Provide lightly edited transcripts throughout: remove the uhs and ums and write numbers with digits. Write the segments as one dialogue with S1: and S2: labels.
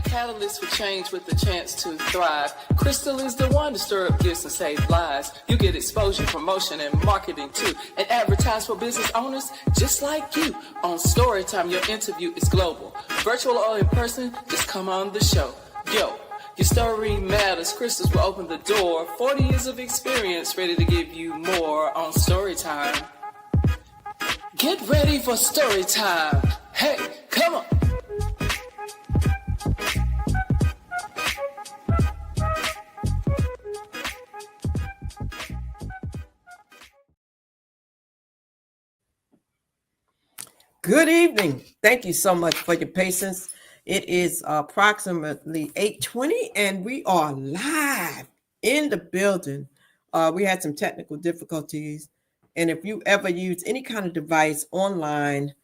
S1: Catalyst for change with the chance to thrive. Crystal is the one to stir up gifts and save lives. You get exposure, promotion, and marketing too. And advertise for business owners just like you. On Storytime, your interview is global. Virtual or in person, just come on the show. Yo, your story matters. Crystals will open the door. 40 years of experience, ready to give you more on Storytime. Get ready for Storytime. Hey, come on.
S2: Good evening. Thank you so much for your patience. It is approximately 8:20 and we are live in the building. We had some technical difficulties. And if you ever use any kind of device online,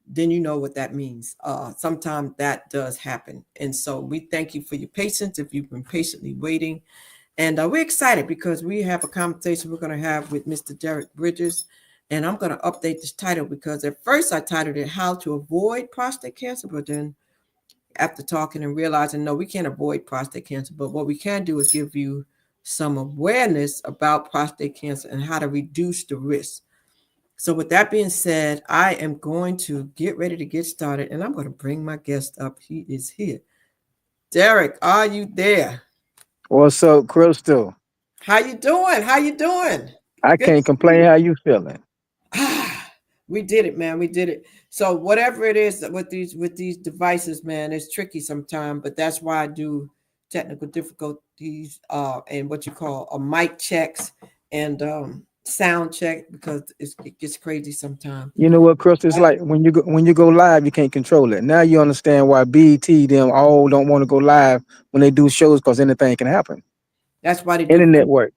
S2: then you know what that means. Sometimes that does happen. And so we thank you for your patience if you've been patiently waiting. And we're excited because we have a conversation we're going to have with Mr. Derrick Bridges. And I'm going to update this title because at first I titled it How to Avoid Prostate Cancer. But then after talking and realizing, no, we can't avoid prostate cancer. But what we can do is give you some awareness about prostate cancer and how to reduce the risk. So with that being said, I am going to get ready to get started. And I'm going to bring my guest up. He is here. Derrick, are you there?
S3: What's up, Crystal?
S2: How you doing? How you doing?
S3: I can't complain. How you feeling?
S2: We did it, man. We did it. So whatever it is with these devices, man, it's tricky sometimes, but that's why I do technical difficulties and what you call a mic checks and sound check because it gets crazy sometimes.
S3: You know what, Crystal? It's like when you go live, you can't control it. Now you understand why BET them all don't want to go live when they do shows because anything can happen.
S2: That's why they do
S3: internet work.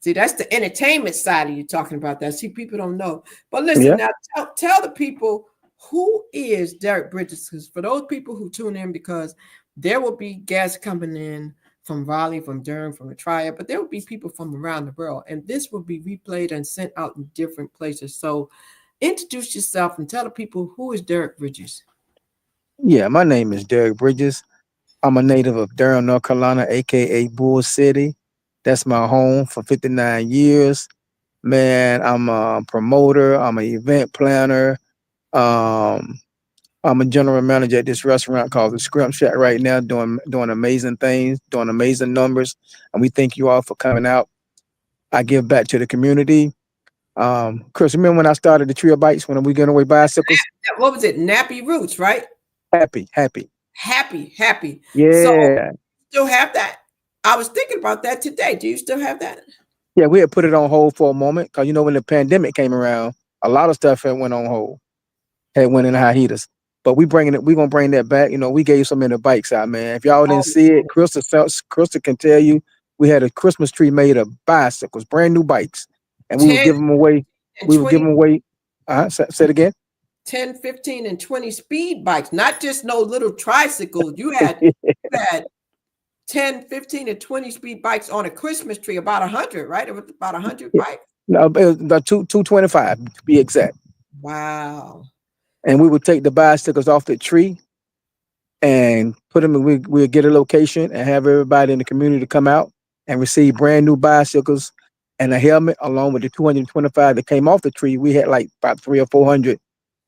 S2: See, that's the entertainment side of you talking about that. See, people don't know. But listen, now tell the people who is Derrick Bridges, because for those people who tune in, because there will be guests coming in from Raleigh, from Durham, from the Triad, but there will be people from around the world, and this will be replayed and sent out in different places. So introduce yourself and tell the people who is Derrick Bridges.
S3: Yeah, my name is Derrick Bridges. I'm a native of Durham, North Carolina, aka Bull City. That's my home for 59 years. Man, I'm a promoter. I'm an event planner. I'm a general manager at this restaurant called the Scrimp Shack right now, doing amazing things, doing amazing numbers. And we thank you all for coming out. I give back to the community. Chris, remember when I started the Trio Bikes when we gave away bicycles?
S2: What was it? Nappy Roots, right?
S3: Happy.
S2: Yeah. So still have that? I was thinking about that today. Do you still have that?
S3: Yeah, we had put it on hold for a moment because when the pandemic came around, a lot of stuff had went on hold, had went in hiatus. But we're gonna bring that back. We gave some of the bikes out, man. If y'all didn't see it, Crystal can tell you we had a Christmas tree made of bicycles, brand new bikes, and we would give them away. We would give them away. Say it again.
S2: 10, 15, and 20 speed bikes, not just no little tricycles. You had 10, 15, and 20 speed bikes on a Christmas tree, about 100, right? It was about 100 bikes.
S3: No, it was about 225 to be exact.
S2: Wow.
S3: And we would take the bicycles off the tree and put them in, we'd get a location and have everybody in the community come out and receive brand new bicycles and a helmet along with the 225 that came off the tree. We had like about 300 or 400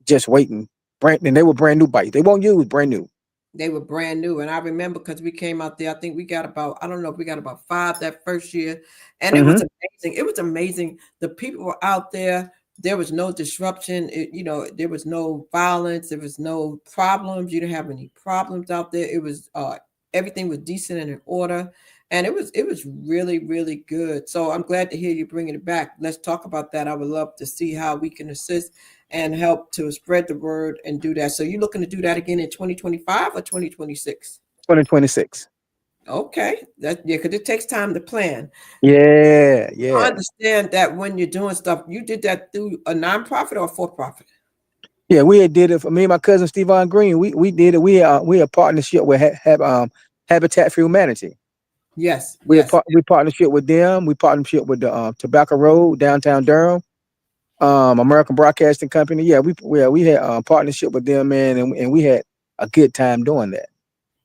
S3: just waiting. And they were brand new bikes. They won't use brand new.
S2: They were brand new. And I remember because we came out there, I think we got about, I don't know if we got about 5 that first year. And it was amazing. It was amazing. The people were out there. There was no disruption. There was no violence. There was no problems. You didn't have any problems out there. It was everything was decent and in order. And it was really, really good. So I'm glad to hear you bringing it back. Let's talk about that. I would love to see how we can assist and help to spread the word and do that. So you're looking to do that again in 2025 or 2026?
S3: 2026.
S2: Okay. Because it takes time to plan.
S3: Yeah.
S2: I understand that when you're doing stuff, you did that through a nonprofit or a for-profit?
S3: Yeah, we did it for me and my cousin Stevon Green. We did it. We had partnership with Habitat for Humanity.
S2: Yes.
S3: We partnership with them. We partnership with the Tobacco Road, downtown Durham. American Broadcasting Company. Yeah, we had partnership with them, man, and we had a good time doing that.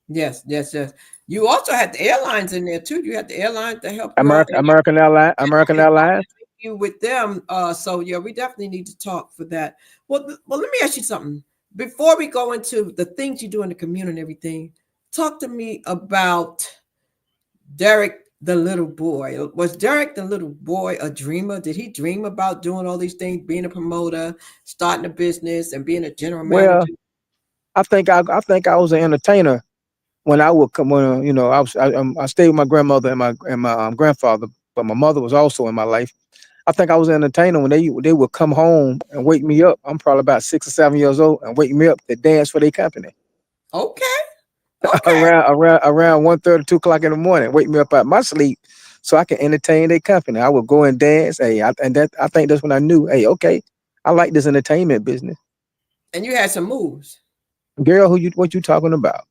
S2: Yes, yes, yes. You also had the airlines in there too. You had the airlines to help you out,
S3: American American Airlines, American
S2: and
S3: Airlines.
S2: you with them. So yeah, we definitely need to talk for that. Well, let me ask you something before we go into the things you do in the community and everything. Talk to me about Derrick, the little boy. Was Derrick the little boy a dreamer? Did he dream about doing all these things, being a promoter, starting a business, and being a general
S3: Well,
S2: manager?
S3: I think I was an entertainer when I would come. When I stayed with my grandmother and my grandfather, but my mother was also in my life. I think I was an entertainer when they would come home and wake me up. I'm probably about 6 or 7 years old and wake me up to dance for their company
S2: Okay, okay.
S3: around 1:30, 2 o'clock in the morning. Wake me up out my sleep so I can entertain their company. I would go and dance. Hey, I think that's when I knew. Hey, okay, I like this entertainment business.
S2: And you had some moves.
S3: Girl, what you talking about?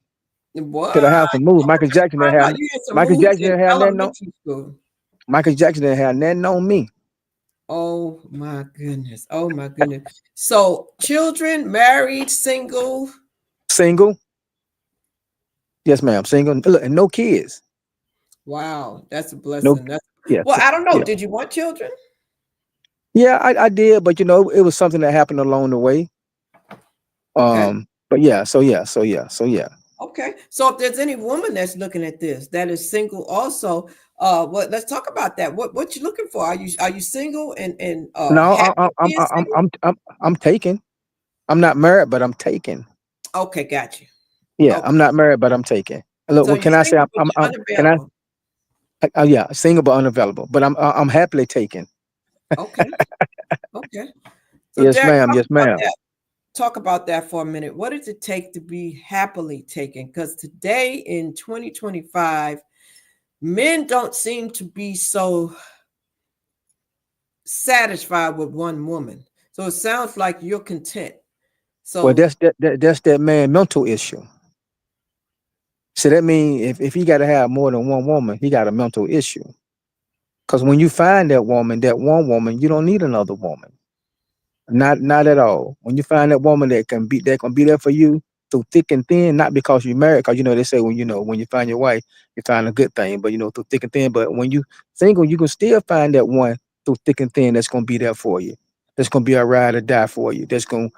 S3: Could I have
S2: What?
S3: some moves?
S2: Find out you had some
S3: Michael
S2: moves
S3: Jackson
S2: in
S3: didn't have nothing on
S2: elementary school.
S3: Michael Jackson didn't have nothing on me.
S2: Oh my goodness. Oh my goodness. So children, married, single.
S3: Single, yes, ma'am. Single, look, and no kids.
S2: Wow, that's a
S3: No,
S2: blessing.
S3: yes,
S2: Well, I don't know.
S3: yeah,
S2: Did you want children?
S3: yeah. I did, but it was something that happened along the way.
S2: Okay.
S3: But yeah, so yeah.
S2: Okay. So if there's any woman that's looking at this that is single also, what let's talk about that. What you looking for? Are you single and
S3: No,
S2: happy being single?
S3: I'm taken. I'm not married, but I'm taken.
S2: Okay, got you.
S3: Yeah,
S2: Okay.
S3: I'm not married, but I'm taken. Look,
S2: So
S3: what
S2: you're
S3: can I say?
S2: single but you're
S3: Can I?
S2: unavailable.
S3: Yeah, single but unavailable. But I'm happily taken.
S2: Okay. Okay. So
S3: Yes,
S2: Derek,
S3: ma'am.
S2: talk
S3: Yes,
S2: about
S3: ma'am.
S2: that. Talk about that for a minute. What does it take to be happily taken? Because today in 2025, men don't seem to be so satisfied with one woman. So it sounds like you're content.
S3: Well,
S2: So
S3: that's that man mental issue. So that means if he got to have more than one woman, he got a mental issue. Because when you find that woman, that one woman, you don't need another woman. Not at all. When you find that woman that can be there for you through thick and thin, not because you're married, because they say when you find your wife, you find a good thing, but through thick and thin. But when you single, you can still find that one through thick and thin that's gonna be there for you. That's gonna be a ride or die for you. That's gonna,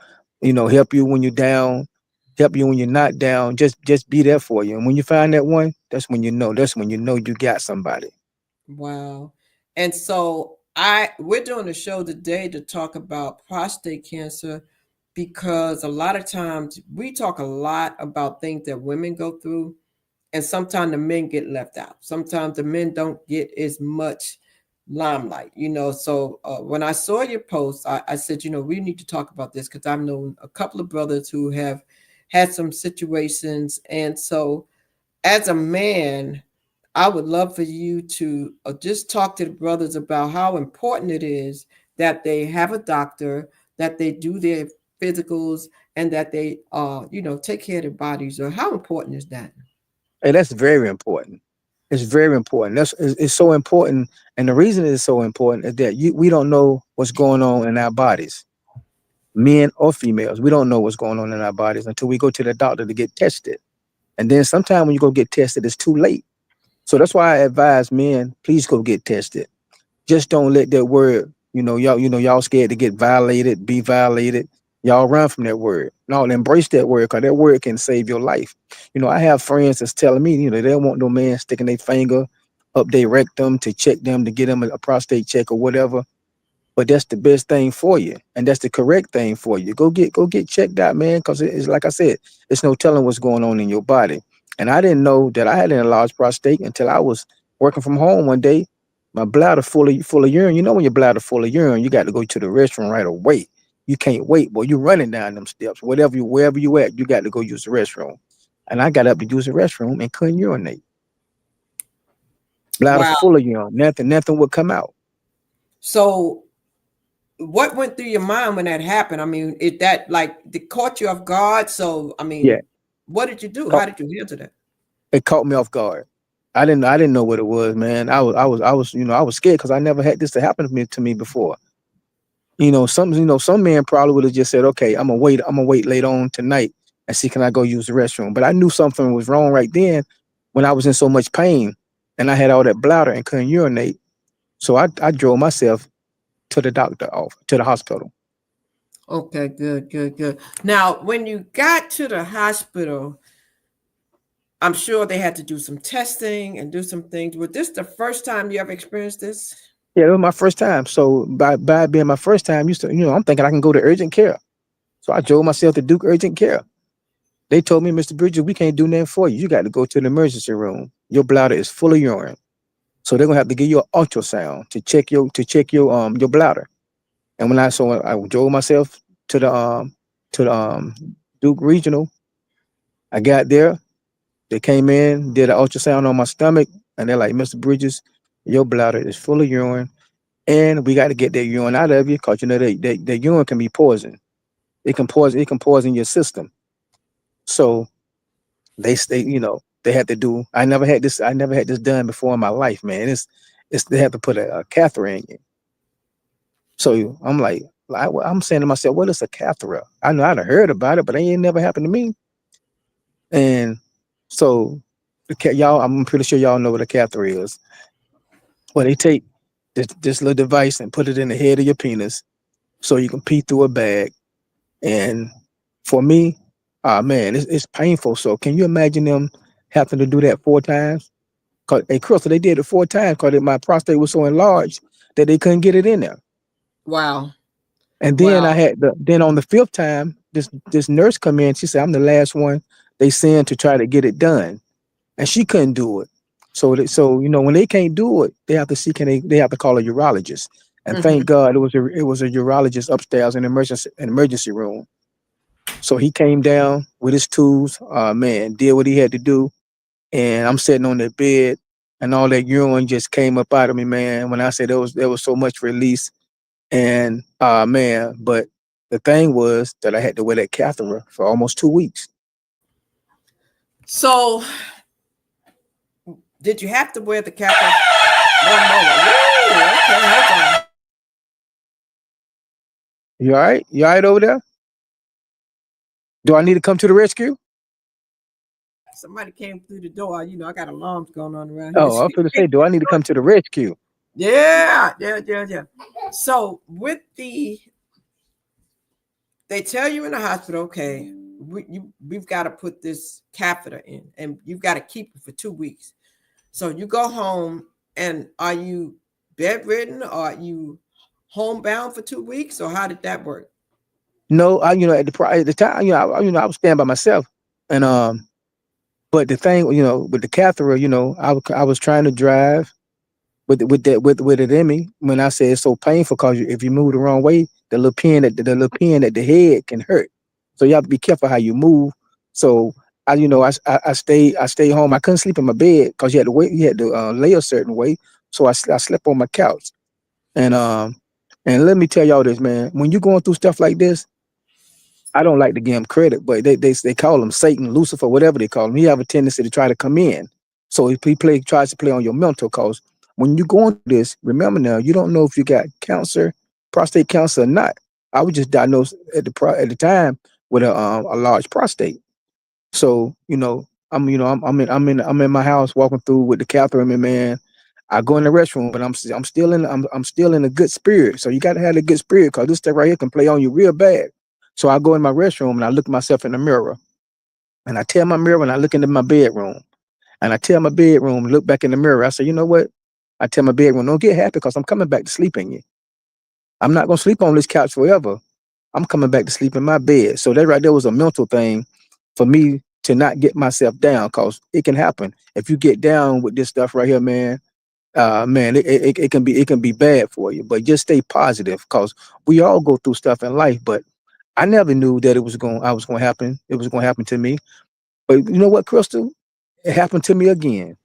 S3: help you when you're down, help you when you're not down. Just be there for you. And when you find that one, that's when you know you got somebody.
S2: wow. And so we're doing a show today to talk about prostate cancer because a lot of times we talk a lot about things that women go through, and sometimes the men get left out. Sometimes the men don't get as much limelight. So when I saw your post, I said, we need to talk about this because I've known a couple of brothers who have had some situations. And so as a man, I would love for you to just talk to the brothers about how important it is that they have a doctor, that they do their physicals, and that they, take care of their bodies. Or how important is that?
S3: And that's very important. It's very important. It's so important, and the reason it's so important is that we don't know what's going on in our bodies, men or females. We don't know what's going on in our bodies until we go to the doctor to get tested. And then sometime when you go get tested, it's too late. So that's why I advise men, please go get tested. Just don't let that word, y'all scared to get violated, be violated. Y'all run from that word. No, embrace that word because that word can save your life. I have friends that's telling me, they don't want no man sticking their finger up their rectum to check them to get them a prostate check or whatever. But that's the best thing for you, and that's the correct thing for you. Go get checked out, man, because it's like I said, it's no telling what's going on in your body. And I didn't know that I had an enlarged prostate until I was working from home one day. My bladder full of urine. When your bladder full of urine, you got to go to the restroom right away. You can't wait, boy. You running down them steps, wherever you at, you got to go use the restroom. And I got up to use the restroom and couldn't urinate. Bladder
S2: Wow.
S3: full of urine, nothing would come out.
S2: So what went through your mind when that happened? I mean, it that like it caught you off guard. So I
S3: Yeah,
S2: mean, what did you do? How did you handle that?
S3: it caught me off guard. I didn't know what it was, man. I was scared because I never had this to happen to me before. Some men probably would have just said, okay, I'm gonna wait later on tonight and see, can I go use the restroom? But I knew something was wrong right then when I was in so much pain and I had all that bladder and couldn't urinate. So I drove myself to the doctor off to the hospital.
S2: Okay, good, good, good. Now, when you got to the hospital, I'm sure they had to do some testing and do some things. Was this the first time you ever experienced this?
S3: Yeah, it was my first time. So by it being my first time, I'm thinking I can go to urgent care. So I drove myself to Duke Urgent Care. They told me, Mr. Bridges, we can't do nothing for you. You got to go to the emergency room. Your bladder is full of urine. So they're gonna have to give you an ultrasound to check your bladder. And when I drove myself to the Duke Regional, I got there. They came in, did an ultrasound on my stomach, and they're like, Mr. Bridges, your bladder is full of urine, and we got to get that urine out of you because the urine can be poison. It can poison your system. So they had to do. I never had this done before in my life, man. It's they have to put a catheter in you. So I'm saying to myself, what is a catheter? I know I'd heard about it, but it ain't never happened to me. And so y'all, I'm pretty sure y'all know what a catheter is. Well, they take this little device and put it in the head of your penis so you can pee through a bag. And for me, man, it's painful. So can you imagine them having to do that 4 times? Cause hey, Crystal, they did it 4 times because my prostate was so enlarged that they couldn't get it in there.
S2: Wow.
S3: And then
S2: Wow.
S3: then on the 5th time, this nurse come in. She said, "I'm the last one they send to try to get it done," and she couldn't do it. So when they can't do it, they have to see they have to call a urologist. And
S2: Mhm.
S3: thank God it was a urologist upstairs in the emergency room. So he came down with his tools, man, did what he had to do, and I'm sitting on the bed, and all that urine just came up out of me, man. When I said there was so much release, and man, but the thing was that I had to wear that catheter for almost 2 weeks.
S2: So, did you have to wear the catheter? One moment. Woo, okay, hold on.
S3: You all right? You all right over there? Do I need to come to the rescue?
S2: Somebody came through the door. I got alarms going on around here.
S3: Oh, I was going to say, do I need to come to the rescue?
S2: Yeah, yeah, yeah, yeah. So they tell you in the hospital, okay, we've got to put this catheter in, and you've got to keep it for 2 weeks. So you go home, and are you bedridden, or are you homebound for 2 weeks, or how did that work?
S3: No, at the time, I was staying by myself, and but the thing, with the catheter, I was trying to drive with it in me. When I say it's so painful, because if you move the wrong way, the little pin at the head can hurt. So you have to be careful how you move. So I stayed home. I couldn't sleep in my bed because you had to lay a certain way. So I slept on my couch. And let me tell y'all this, man. When you're going through stuff like this, I don't like to give him credit, but they call him Satan, Lucifer, whatever they call him. He have a tendency to try to come in. So if he tries to play on your mental, cause when you go into this, remember now, you don't know if you got cancer, prostate cancer or not. I was just diagnosed at the time with a large prostate. So I'm in my house walking through with the catheter in me, man. I go in the restroom, but I'm still in a good spirit. So you got to have a good spirit because this stuff right here can play on you real bad. So I go in my restroom and I look at myself in the mirror, and I tell my mirror, and I look into my bedroom, and I tell my bedroom, look back in the mirror. I say, you know what? I tell my bedroom, don't get happy because I'm coming back to sleep in you. I'm not gonna sleep on this couch forever. I'm coming back to sleep in my bed. So that right there was a mental thing for me to not get myself down because it can happen. If you get down with this stuff right here, man, it can be bad for you. But just stay positive because we all go through stuff in life. But I never knew that I was gonna happen. It was gonna happen to me. But you know what, Crystal? It happened to me again.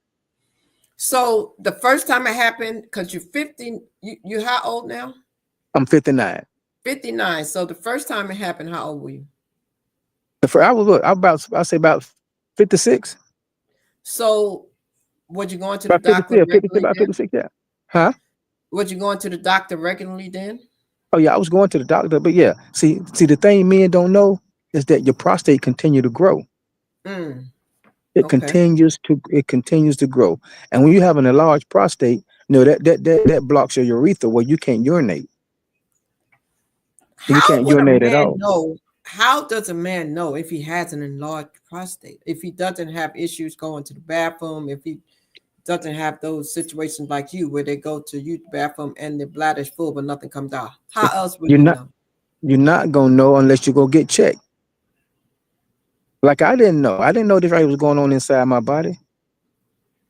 S2: So the first time it happened, because you're 50, you how old now?
S3: I'm 59.
S2: 59. So the first time it happened, how old were you?
S3: I say about 56.
S2: So was you going to the
S3: About
S2: doctor
S3: 56, 56,
S2: regularly
S3: about
S2: then?
S3: 56, yeah. Huh?
S2: Was you going to the doctor regularly then?
S3: Oh yeah, I was going to the doctor, but yeah. See, the thing men don't know is that your prostate continue to grow.
S2: Mm,
S3: It
S2: okay.
S3: continues to grow. And when you have an enlarged prostate, that blocks your urethra where you can't urinate. You
S2: How
S3: can't
S2: would a
S3: urinate at
S2: man
S3: all.
S2: know? How does a man know if he has an enlarged prostate? If he doesn't have issues going to the bathroom, if he doesn't have those situations like you where they go to use the bathroom and the bladder's full but nothing comes out. How else would
S3: You're
S2: he
S3: not
S2: know?
S3: you're not gonna know unless you go get checked. Like I didn't know. I didn't know this right was going on inside my body.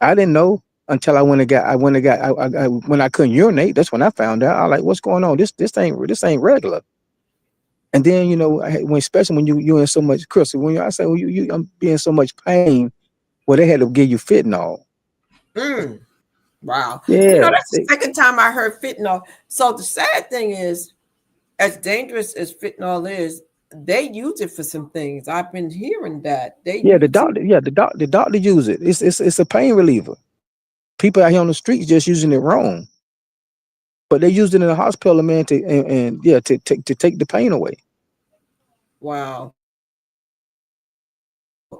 S3: I didn't know until when I couldn't urinate. That's when I found out. I like, what's going on? This ain't regular. And then when especially when you're in so much, Chris, I say, well, I'm being so much pain, well, they had to give you fentanyl.
S2: Mm, wow.
S3: Yeah,
S2: That's the second time I heard fentanyl. So the sad thing is, as dangerous as fentanyl is, they use it for some things. I've been hearing that they
S3: yeah. The
S2: use it.
S3: doctor, the doctor use it. It's a pain reliever. People out here on the streets just using it wrong, but they used it in the hospital, man, to take the pain away.
S2: Wow.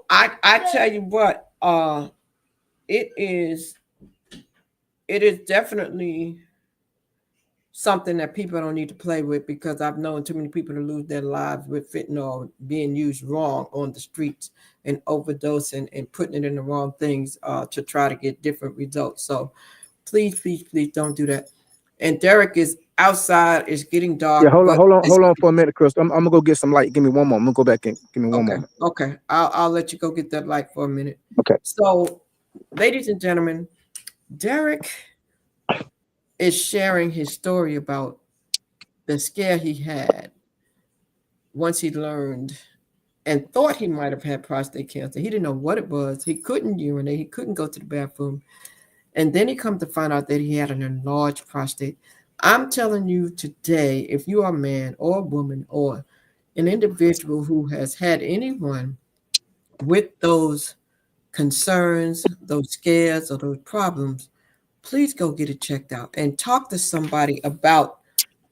S2: I tell you what, it is it is definitely something that people don't need to play with because I've known too many people to lose their lives with fentanyl being used wrong on the streets and overdosing and putting it in the wrong things to try to get different results. So please, please, please don't do that. And Derrick is outside. It's getting
S3: Yeah,
S2: dark,
S3: hold on,
S2: but
S3: hold on,
S2: it's
S3: hold on for a minute, Chris. I'm gonna go get some light. Give me one moment. I'm gonna go back in. Give me one
S2: okay.
S3: moment.
S2: Okay, I'll let you go get that light for a minute.
S3: Okay.
S2: So, ladies and gentlemen, Derrick is sharing his story about the scare he had once he learned and thought he might have had prostate cancer. He didn't know what it was. He couldn't urinate. He couldn't go to the bathroom. And then he come to find out that he had an enlarged prostate. I'm telling you today, if you are a man or a woman or an individual who has had anyone with those concerns, those scares, or those problems, please go get it checked out and talk to somebody about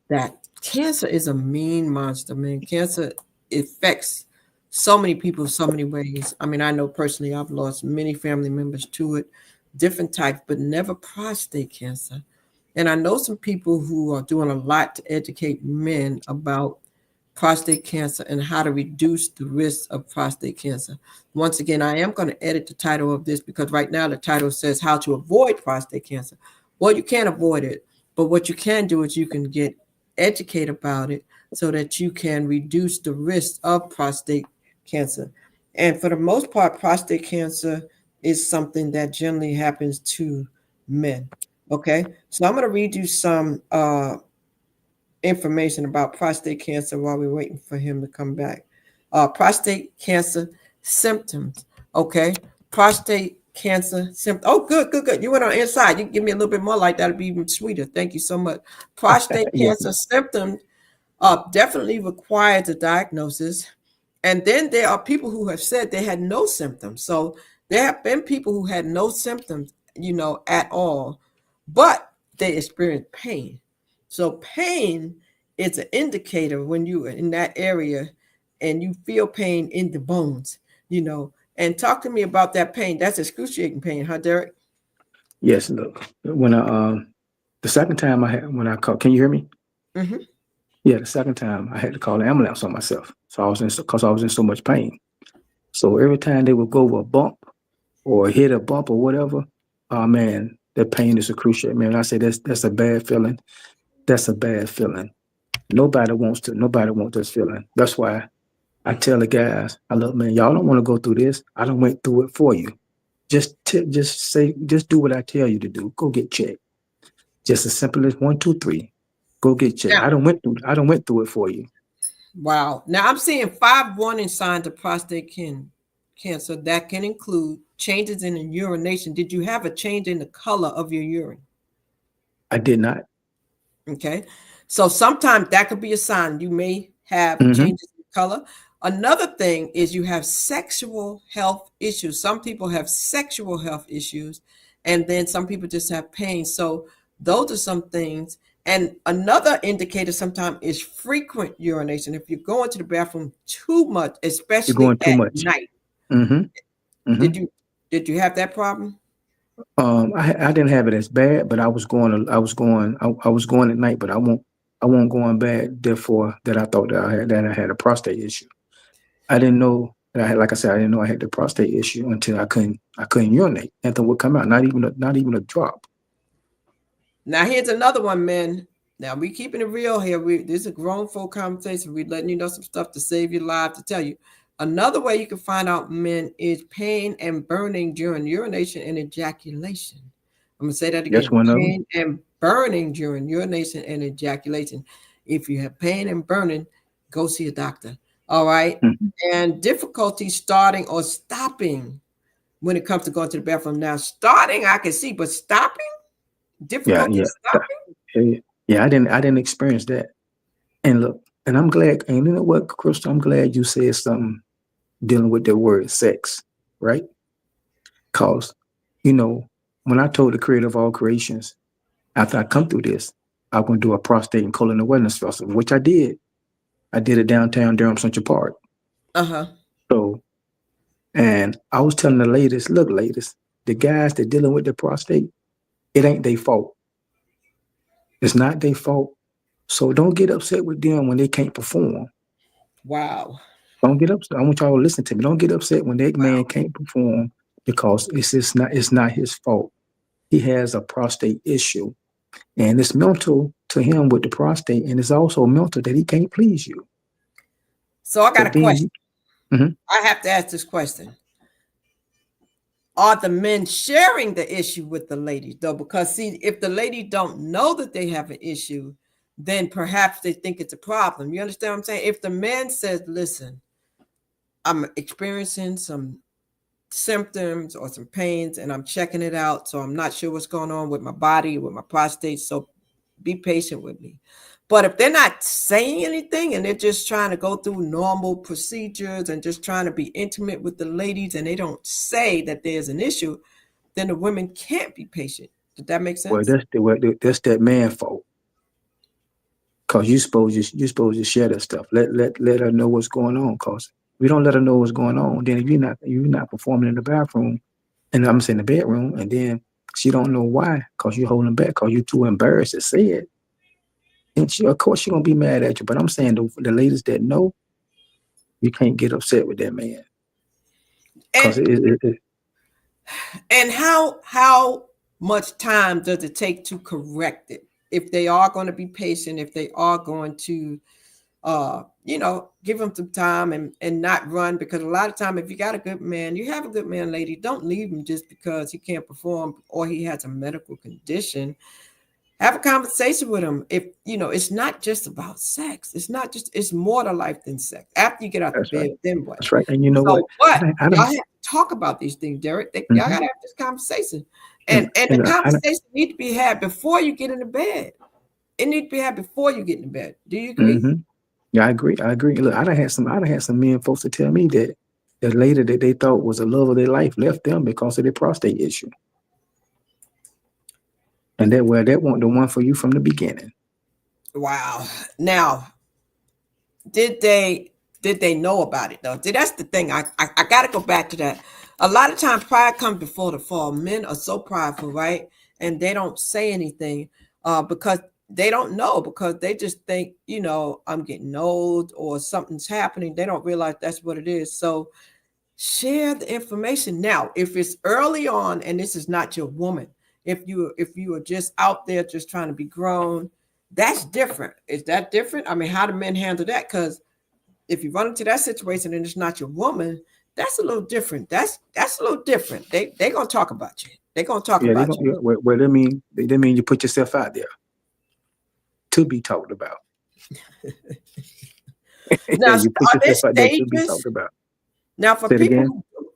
S2: that. Cancer is a mean monster, man. Cancer affects so many people so many ways. I mean, I know personally I've lost many family members to it, different types, but never prostate cancer. And I know some people who are doing a lot to educate men about prostate cancer and how to reduce the risk of prostate cancer. Once again, I am going to edit the title of this because right now the title says how to avoid prostate cancer. Well, you can't avoid it, but what you can do is you can get educated about it so that you can reduce the risk of prostate cancer. And for the most part, prostate cancer is something that generally happens to men. Okay, so I'm going to read you some information about prostate cancer while we're waiting for him to come back. Prostate cancer symptoms. Okay. Prostate cancer symptoms. Oh, good, good, good. You went on inside. You can give me a little bit more like that. It'd be even sweeter. Thank you so much. Prostate
S3: Yeah.
S2: cancer symptoms definitely requires a diagnosis. And then there are people who have said they had no symptoms. So there have been people who had no symptoms, at all, but they experienced pain. So pain is an indicator when you are in that area and you feel pain in the bones. And talk to me about that pain. That's excruciating pain, huh, Derrick?
S3: Yes. Look, when the second time when I called, can you hear me?
S2: Mm-hmm.
S3: Yeah, the second time I had to call the ambulance on myself. So because I was in so much pain. So every time they would go over a bump or hit a bump or whatever, oh man, that pain is excruciating. Man, I say that's a bad feeling. That's a bad feeling. Nobody wants this feeling. That's why I tell the guys, I look, man, y'all don't want to go through this. I done went through it for you. Just do what I tell you to do. Go get checked. Just as simple as 1, 2, 3. Go get checked.
S2: Now,
S3: I don't went through it for you.
S2: wow. Now I'm seeing 5 warning signs of prostate cancer that can include changes in the urination. Did you have a change in the color of your urine?
S3: I did not.
S2: Okay. So sometimes that could be a sign you may have
S3: Hmm.
S2: changes in color. Another thing is you have sexual health issues. Some people have sexual health issues, and then some people just have pain. So those are some things. And another indicator sometimes is frequent urination. If you're going to the bathroom too much,
S3: You're
S2: especially
S3: going too
S2: at
S3: much.
S2: night.
S3: Mm-hmm. Mm-hmm.
S2: Did you have that problem?
S3: I didn't have it as bad, but I was going at night, but I won't going bad. Therefore, that I thought that I had a prostate issue. I didn't know that I had, like I said, I didn't know I had the prostate issue until I couldn't urinate. Nothing would come out, not even a drop.
S2: Now here's another one, men. Now we keeping it real here. This is a grown folk conversation. We're letting you know some stuff to save your life, to tell you. Another way you can find out, men, is pain and burning during urination and ejaculation. I'm gonna say that
S3: That's
S2: again.
S3: one of them.
S2: Pain and burning during urination and ejaculation. If you have pain and burning, go see a doctor. All right.
S3: Mhm.
S2: And difficulty starting or stopping when it comes to going to the bathroom. Now, starting I can see, but stopping,
S3: Yeah,
S2: difficulty
S3: yeah,
S2: stopping.
S3: yeah. Yeah, I didn't experience that. And look, and I'm glad. And you know what, Crystal, I'm glad you said something dealing with the word sex, right? Cause, you know, when I told the creator of all creations, after I come through this, I'm gonna do a prostate and colon awareness festival, which I did. I did it downtown Durham Central Park.
S2: Uh-huh.
S3: So, and I was telling the ladies, look, ladies, the guys that dealing with the prostate, it ain't their fault. It's not their fault. So don't get upset with them when they can't perform.
S2: Wow.
S3: Don't get upset. I want y'all to listen to me. Don't get upset when that man can't perform because it's not his fault. He has a prostate issue. And it's mental to him with the prostate, and it's also mental that he can't please you.
S2: So I got a
S3: But then
S2: question.
S3: Mhm.
S2: I have to ask this question. Are the men sharing the issue with the ladies though? Because see, if the ladies don't know that they have an issue, then perhaps they think it's a problem. You understand what I'm saying? If the man says, listen, I'm experiencing some symptoms or some pains and I'm checking it out, so I'm not sure what's going on with my body, with my prostate, so be patient with me. But if they're not saying anything and they're just trying to go through normal procedures and just trying to be intimate with the ladies and they don't say that there's an issue, then the women can't be patient. Did that make
S3: Well,
S2: sense?
S3: that's that man fault. Cause you supposed to share that stuff. Let her know what's going on. Cause if you don't let her know what's going on, then if you're not performing in the bathroom, and I'm saying the bedroom, and then she don't know why, cause you're holding back, cause you're too embarrassed to say it. And of course she's gonna be mad at you. But I'm saying the ladies that know, you can't get upset with that man. Cause
S2: And And how much time does it take to correct it? If they are going to be patient, if they are going to give them some time and not run, because a lot of time if you got a good man, you have a good man, lady, don't leave him just because he can't perform or he has a medical condition. Have a conversation with him. If it's not just about sex. It's more to life than sex. After you get out the
S3: that's right.
S2: bed, then what?
S3: That's right. And you know what?
S2: So what?
S3: I
S2: Y'all
S3: don't.
S2: have to talk about these things, Derrick. Y'all
S3: Mhm.
S2: gotta have this conversation.
S3: And
S2: And the
S3: and I don't.
S2: conversation need to be had before you get into bed. It need to be had before you get into bed. Do you agree?
S3: Mhm. Yeah, I agree. I agree. Look, I done had some men folks to tell me that the lady that they thought was the love of their life left them because of their prostate issue, and that wasn't the one for you from the beginning.
S2: Wow. Now, did they know about it though? See, that's the thing. I gotta go back to that. A lot of times pride comes before the fall. Men are so prideful, right? And they don't say anything because they don't know, because they just think, I'm getting old or something's happening. They don't realize that's what it is. So share the information. Now, if it's early on and this is not your woman, if you are just out there just trying to be grown, that's different. Is that different? I mean, how do men handle that? Because if you run into that situation and it's not your woman, that's a little different. That's a little different. They're gonna talk about you. They're gonna talk
S3: Yeah, they
S2: about
S3: gonna.
S2: you.
S3: Yeah, well, they mean you put yourself out there to be talked about. Yeah,
S2: Now,
S3: you put
S2: are there
S3: yourself out there to be
S2: stages?
S3: talked about.
S2: Now, for
S3: Say it
S2: people
S3: again.
S2: who,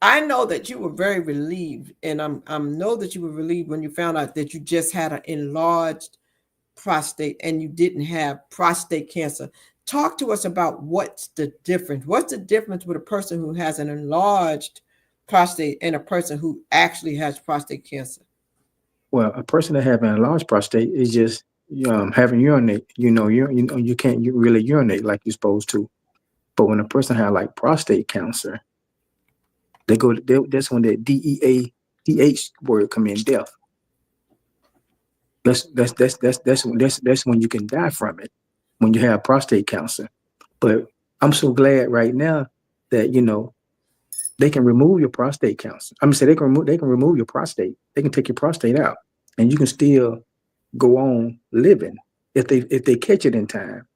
S2: I know that you were very relieved, and I know that you were relieved when you found out that you just had an enlarged prostate and you didn't have prostate cancer. Talk to us about what's the difference. What's the difference with a person who has an enlarged prostate and a person who actually has prostate cancer?
S3: Well, a person that having a large prostate is just having urinate. You can't really urinate like you're supposed to. But when a person have like prostate cancer, that's when the DEA word come in, death. That's when you can die from it, when you have prostate cancer. But I'm so glad right now that they can remove your prostate cancer. I'm say they can remove your prostate. They can take your prostate out, and you can still go on living if they catch it in time.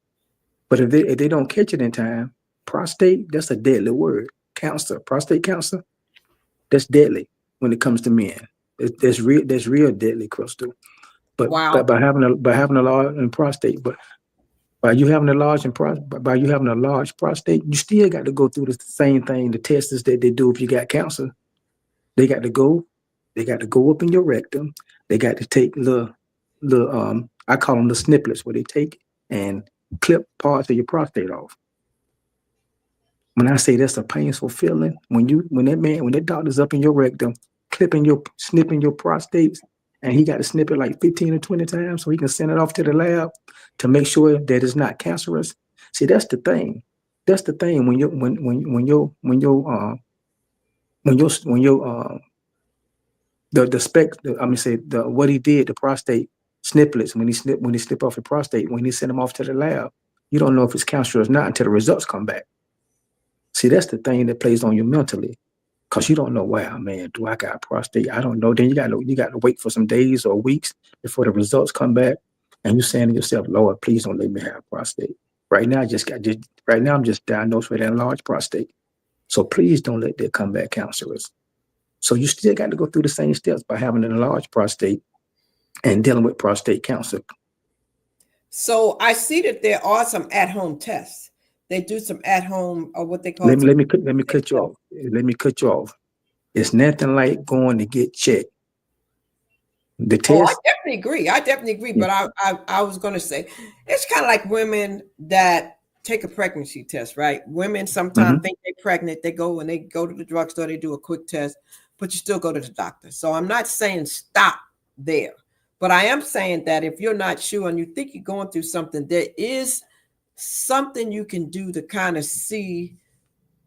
S3: But if they don't catch it in time, prostate, that's a deadly word. Cancer, prostate cancer, that's deadly when it comes to men. That's real deadly, Crystal. But
S2: Wow.
S3: by having a large prostate, but by you having a large prostate, you still got to go through the same thing, the tests that they do if you got cancer. They got to go, they got to go up in your rectum. They got to take the I call them the snippets, where they take and clip parts of your prostate off. When I say that's a painful feeling, when that doctor's up in your rectum, snipping your prostate, and he got to snip it like 15 or 20 times so he can send it off to the lab to make sure that it's not cancerous. See, that's the thing. That's the thing when your the spec I mean say the what he did, the prostate snippets, when he snip off your prostate, when he sent them off to the lab, you don't know if it's cancerous or not until the results come back. See, that's the thing that plays on you mentally, because you don't know, wow, man, do I got prostate? I don't know. Then you got to wait for some days or weeks before the results come back, and you're saying to yourself, Lord, please don't let me have prostate. Right now, right now I'm just diagnosed with an enlarged prostate. So please don't let that come back cancerous. So you still got to go through the same steps by having an enlarged prostate and dealing with prostate cancer.
S2: So I see that there are some at-home tests. They do some at-home, or what they call
S3: Let me
S2: some.
S3: let me cut- let me cut you off. Let me cut you off. It's nothing like going to get checked. The
S2: Oh, I
S3: test.
S2: definitely agree. I definitely agree.
S3: Yeah.
S2: But I was going to say, it's kind of like women that take a pregnancy test, right? Women sometimes
S3: Hmm.
S2: think they're pregnant. They go to the drugstore, they do a quick test, but you still go to the doctor. So I'm not saying stop there, but I am saying that if you're not sure and you think you're going through something, there is something you can do to kind of see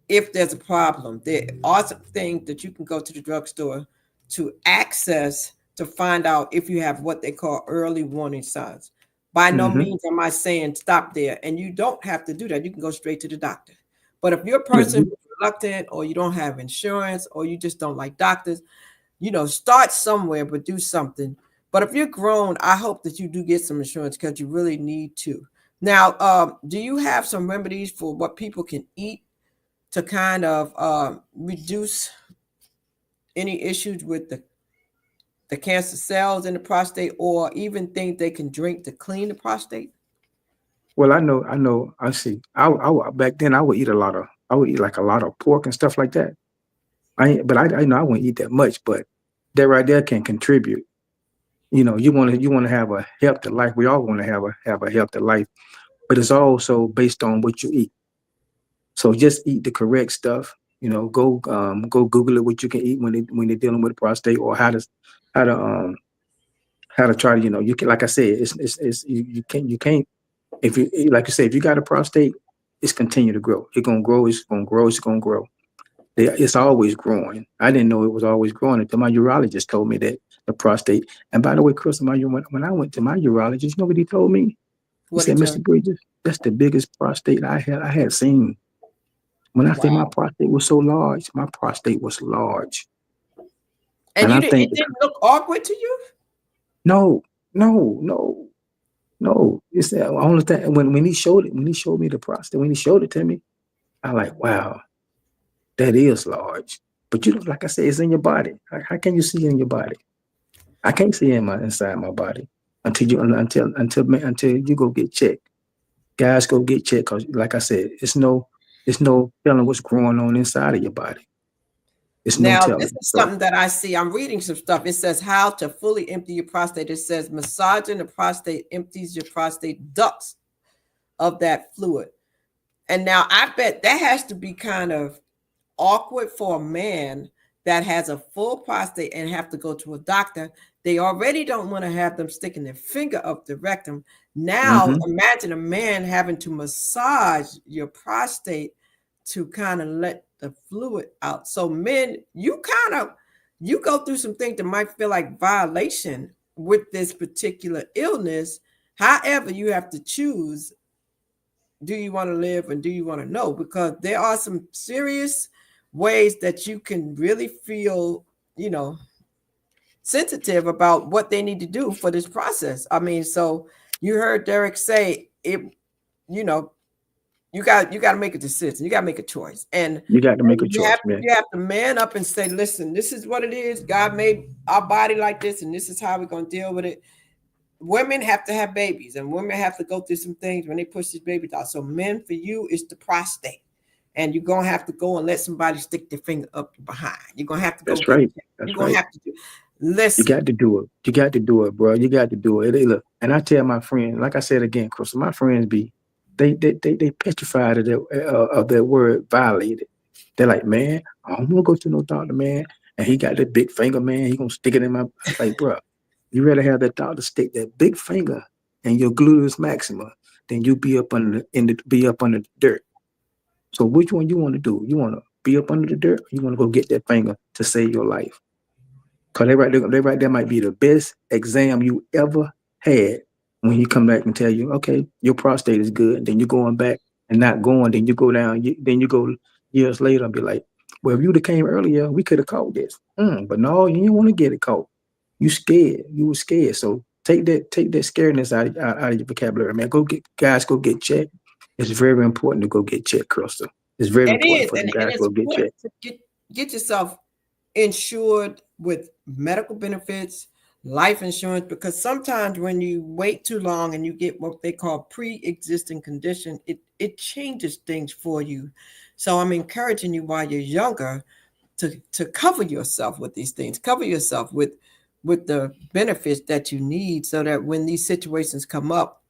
S2: if there's a problem. There are some things that you can go to the drugstore to access to find out if you have what they call early warning signs. By no
S3: Hmm.
S2: means am I saying stop there, and you don't have to do that. You can go straight to the doctor. But if you're a
S3: Yeah.
S2: person who's reluctant, or you don't have insurance, or you just don't like doctors, start somewhere, but do something. But if you're grown, I hope that you do get some insurance, because you really need to. Now, do you have some remedies for what people can eat to kind of reduce any issues with the cancer cells in the prostate, or even things they can drink to clean the prostate?
S3: Well, I know. I see. Back then I would eat like a lot of pork and stuff like that. But I know I wouldn't eat that much, but that right there can contribute. You want to have a healthy life. We all want to have a healthy life, but it's also based on what you eat. So just eat the correct stuff. Go Google it what you can eat when they're dealing with prostate, or how to try to you can, like I said, it's you can't if you, like you say, if you got a prostate, it's continue to grow. It's gonna grow. It's gonna grow. It's gonna grow. It's always growing. I didn't know it was always growing until my urologist told me that the prostate. And by the way, Chris, when I went to my urologist, you know what he told me? He
S2: What
S3: said,
S2: did you?
S3: Mr. Bridges, that's the biggest prostate I had seen. When I say my
S2: Wow.
S3: prostate was so large, my prostate was large.
S2: And
S3: And I
S2: it
S3: think,
S2: didn't look awkward to you?
S3: no, no, no, no. It's the only thing when he showed me the prostate, when he showed it to me, I like, wow, that is large. But like I said, it's in your body. How can you see it in your body? I can't see inside my body until you go get checked. Guys, go get checked, because, like I said, it's no telling what's growing on inside of your body. It's no
S2: Now, this
S3: telling.
S2: is
S3: So,
S2: something that I see. I'm reading some stuff. It says how to fully empty your prostate. It says massaging the prostate empties your prostate ducts of that fluid. And now I bet that has to be kind of awkward for a man that has a full prostate and have to go to a doctor, they already don't want to have them sticking their finger up the rectum. Now,
S3: Mm-hmm.
S2: imagine a man having to massage your prostate to kind of let the fluid out. So men, you go through some things that might feel like violation with this particular illness. However, you have to choose, do you want to live and do you want to know? Because there are some serious ways that you can really feel, sensitive about what they need to do for this process. I mean, so you heard Derrick say it, you know, you got to make a decision. You got to make a choice. And
S3: You got to make a
S2: you
S3: choice,
S2: have
S3: man.
S2: you have to man up and say, listen, this is what it is. God made our body like this, and this is how we're going to deal with it. Women have to have babies, and women have to go through some things when they push these babies out. So men, for you, it's the prostate. And you're going to have to go and let somebody stick their finger up behind. You're going to have to go.
S3: That's right.
S2: You're going to have to do. Listen.
S3: You got to do it. You got to do it, bro. You got to do it. Look, and I tell my friends, like I said again, Chris, my friends they petrified of that word violated. They're like, man, I don't want to go to no doctor, man. And he got that big finger, man. He gonna stick it in my. Like, bro, you rather have that doctor stick that big finger in your gluteus maxima than you be up under the dirt. So which one you want to do? You want to be up under the dirt, or you want to go get that finger to save your life? Because they right there might be the best exam you ever had when you come back and tell you, okay, your prostate is good. Then you're going back and not going. Then you go down. Then you go years later and be like, well, if you'd have came earlier, we could have caught this. But no, you didn't want to get it caught. You scared. You were scared. So take that scaredness out of your vocabulary, man. Go get checked. It's very important to go get checked, Crystal. It's very important for the guys to go get checked.
S2: Get yourself insured with medical benefits, life insurance, because sometimes when you wait too long and you get what they call pre-existing condition, it changes things for you. So I'm encouraging you while you're younger to cover yourself with these things, cover yourself with the benefits that you need, so that when these situations come up,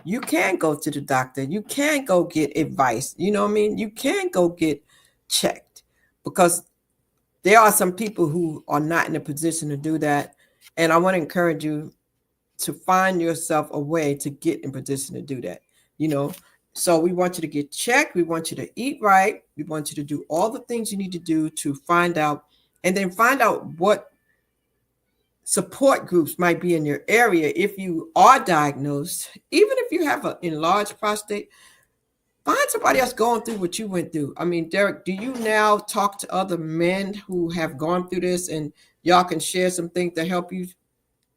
S2: you can go to the doctor, you can go get advice, you know what I mean? You can go get checked, because there are some people who are not in a position to do that. And I want to encourage you to find yourself a way to get in position to do that. So we want you to get checked. We want you to eat right. We want you to do all the things you need to do to find out, and then find out what support groups might be in your area. If you are diagnosed, even if you have an enlarged prostate, find somebody else going through what you went through. I mean, Derrick, do you now talk to other men who have gone through this, and y'all can share some things to help you?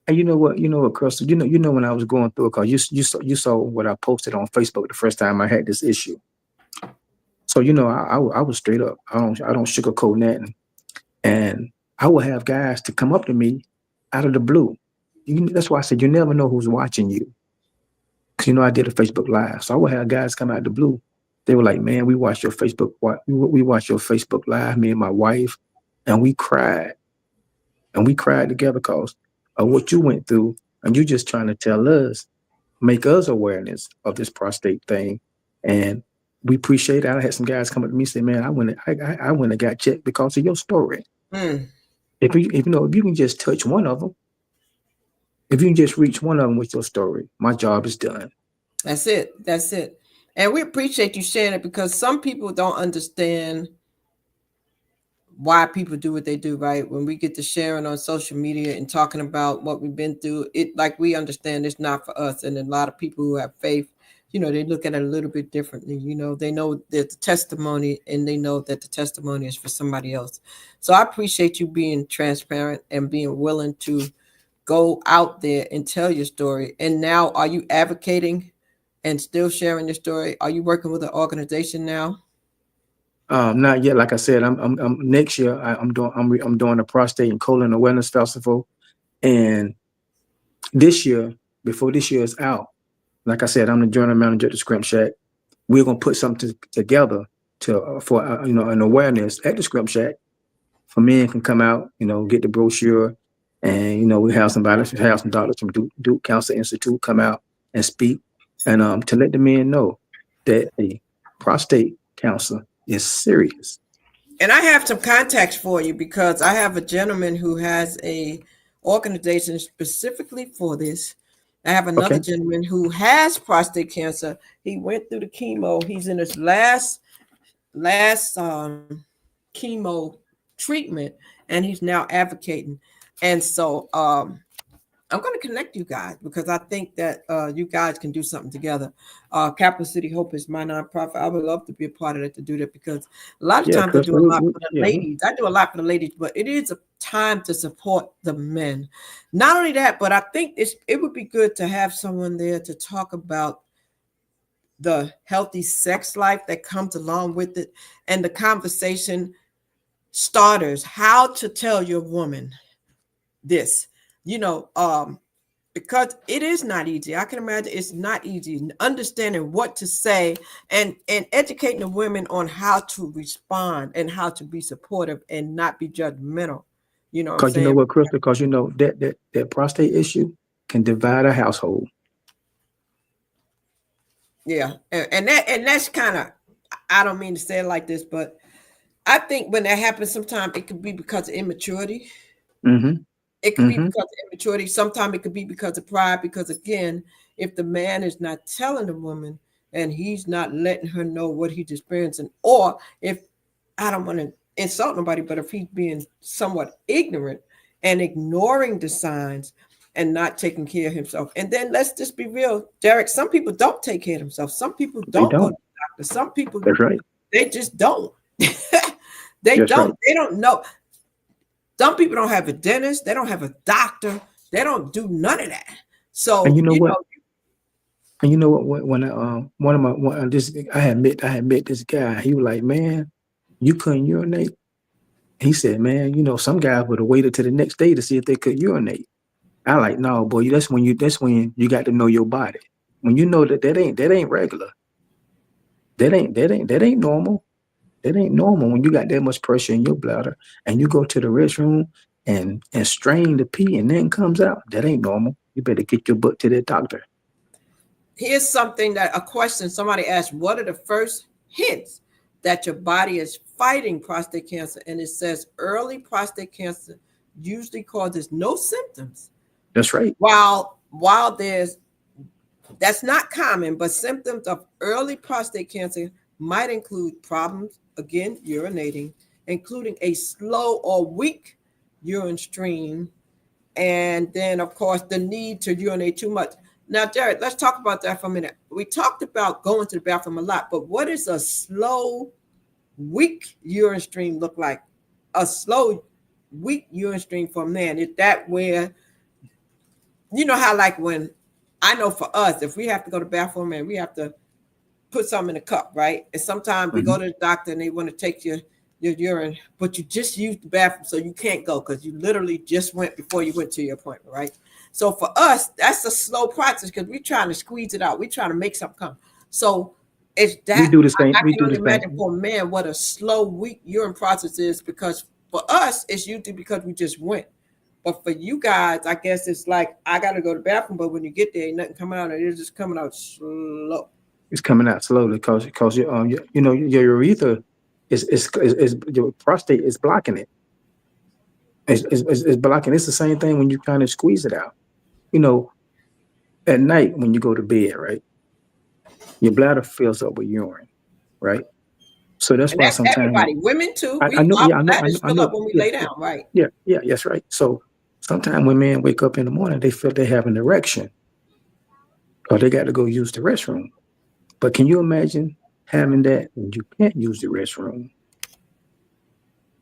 S3: And you know what, Crystal, when I was going through it, because you saw what I posted on Facebook the first time I had this issue. So I was straight up. I don't sugarcoat nothing, and I would have guys to come up to me out of the blue. That's why I said you never know who's watching you. Because I did a Facebook Live, so I would have guys come out of the blue. They were like, "Man, we watched your Facebook Live, me and my wife, and we cried together because of what you went through, and you just trying to tell us, make us awareness of this prostate thing, and we appreciate it." I had some guys come up to me and say, "Man, I went and got checked because of your story." If you can just touch one of them, if you can just reach one of them with your story, my job is done.
S2: That's it. And we appreciate you sharing it, because some people don't understand why people do what they do, right? When we get to sharing on social media and talking about what we've been through, it like we understand it's not for us. And a lot of people who have faith, they look at it a little bit differently. They know that the testimony, and they know that the testimony is for somebody else. So I appreciate you being transparent and being willing to go out there and tell your story. And now, are you advocating and still sharing your story? Are you working with an organization now?
S3: Not yet. Like I said, I'm next year. I'm doing a prostate and colon awareness festival, and this year, before this year is out, like I said, I'm the general manager at the Scrimp Shack. We're gonna put something together for an awareness at the Scrimp Shack, for men can come out, get the brochure, and we have some doctors from Duke Cancer Institute come out and speak, and to let the men know that prostate cancer is serious.
S2: And I have some contacts for you because I have a gentleman who has a organization specifically for this. I have another
S3: Okay.
S2: gentleman who has prostate cancer. He went through the chemo. He's in his last chemo treatment, and he's now advocating. And so I'm going to connect you guys because I think that you guys can do something together. Capital City Hope is my nonprofit. I would love to be a part of that, to do that, because a lot of
S3: Yeah,
S2: times I do a
S3: Crystal.
S2: lot for the ladies. I do a lot for the ladies, but it is a time to support the men. Not only that, but I think it would be good to have someone there to talk about the healthy sex life that comes along with it, and the conversation starters, how to tell your woman this, you know, because it is not easy. I can imagine it's not easy understanding what to say, and educating the women on how to respond and how to be supportive and not be judgmental. You know what I'm
S3: Because you know
S2: saying?
S3: what, Crystal? Because you know that prostate issue can divide a household.
S2: Yeah, and that's kind of, I don't mean to say it like this, but I think when that happens, sometimes it could be because of immaturity.
S3: Mm-hmm.
S2: It could be
S3: Mm-hmm.
S2: because of immaturity. Sometimes it could be because of pride. Because again, if the man is not telling the woman and he's not letting her know what he's experiencing, or if, I don't want to insult nobody, but if he's being somewhat ignorant and ignoring the signs and not taking care of himself. And then let's just be real, Derrick. Some people don't take care of themselves. Some people
S3: They
S2: don't go to
S3: don't.
S2: the doctor. Some people,
S3: That's right.
S2: they just don't. They
S3: That's right.
S2: don't. They don't know. Some people don't have a dentist. They don't have a doctor. They don't do none of that.
S3: And you
S2: So,
S3: know what? And you know what? When one of my this I had met this guy. He was like, "Man, you couldn't urinate." He said, "Man, you know, some guys would have waited till the next day to see if they could urinate." I like, no, boy. That's when you got to know your body. When you know that ain't regular. That ain't normal. That ain't normal when you got that much pressure in your bladder and you go to the restroom and strain the pee and then comes out. That ain't normal. You better get your butt to the doctor.
S2: here's something that, a question somebody asked: what are the first hints that your body is fighting prostate cancer? And it says early prostate cancer usually causes no symptoms.
S3: That's right.
S2: While there's, that's not common, but symptoms of early prostate cancer might include problems, again, urinating, including a slow or weak urine stream, and then, of course, the need to urinate too much. Now, Derrick, let's talk about that for a minute. We talked about going to the bathroom a lot, but what does a slow, weak urine stream look like? A slow, weak urine stream for a man, is that where, you know how, like, when, I know for us, if we have to go to the bathroom and we have to put something in a cup, right? And sometimes we
S3: Mm-hmm.
S2: go to the doctor and they want to take your urine, but you just used the bathroom, so you can't go because you literally just went before you went to your appointment, right? So for us, that's a slow process because we're trying to squeeze it out. We're trying to make something come. So it's
S3: We
S2: that,
S3: do the same.
S2: I
S3: We
S2: can
S3: do
S2: only
S3: the same.
S2: imagine for a man what a slow, weak urine process is, because for us, it's usually because we just went. But for you guys, I guess it's like, I got to go to the bathroom, but when you get there, ain't nothing coming out. It's just coming out slow.
S3: It's coming out slowly because your urethra is your prostate is blocking it. It's blocking. It's the same thing when you kind of squeeze it out. You know, at night when you go to bed, right? Your bladder fills up with urine, right? So that's
S2: And
S3: why
S2: that's
S3: sometimes
S2: everybody, women too.
S3: I know,
S2: Our
S3: yeah,
S2: bladders
S3: I
S2: fill
S3: know,
S2: up when we
S3: yeah,
S2: lay
S3: yeah,
S2: down, right?
S3: yeah, yeah, yes, right. So sometimes when men wake up in the morning, they feel they have an erection or they got to go use the restroom. But can you imagine having that when you can't use the restroom?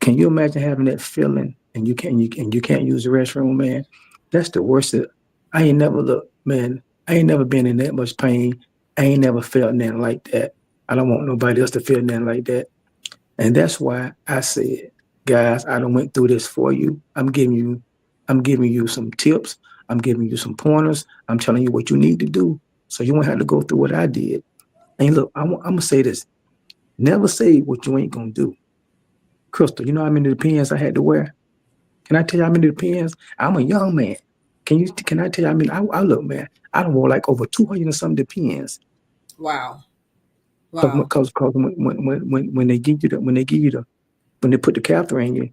S3: Can you imagine having that feeling and you can't use the restroom, man? That's the worst. I ain't never look, man. I ain't never been in that much pain. I ain't never felt nothing like that. I don't want nobody else to feel nothing like that. And that's why I said, guys, I done went through this for you. I'm giving you some tips. I'm giving you some pointers. I'm telling you what you need to do so you won't have to go through what I did. And look, I'm gonna say this: never say what you ain't gonna do. Crystal, you know how many depends I had to wear? Can I tell you how many depends? I'm a young man. Can I tell you how many? I look, man. I don't wore like over 200 and some depends.
S2: Wow.
S3: Cause,
S2: Wow.
S3: cause, cause when they give you the when they put the catheter in you,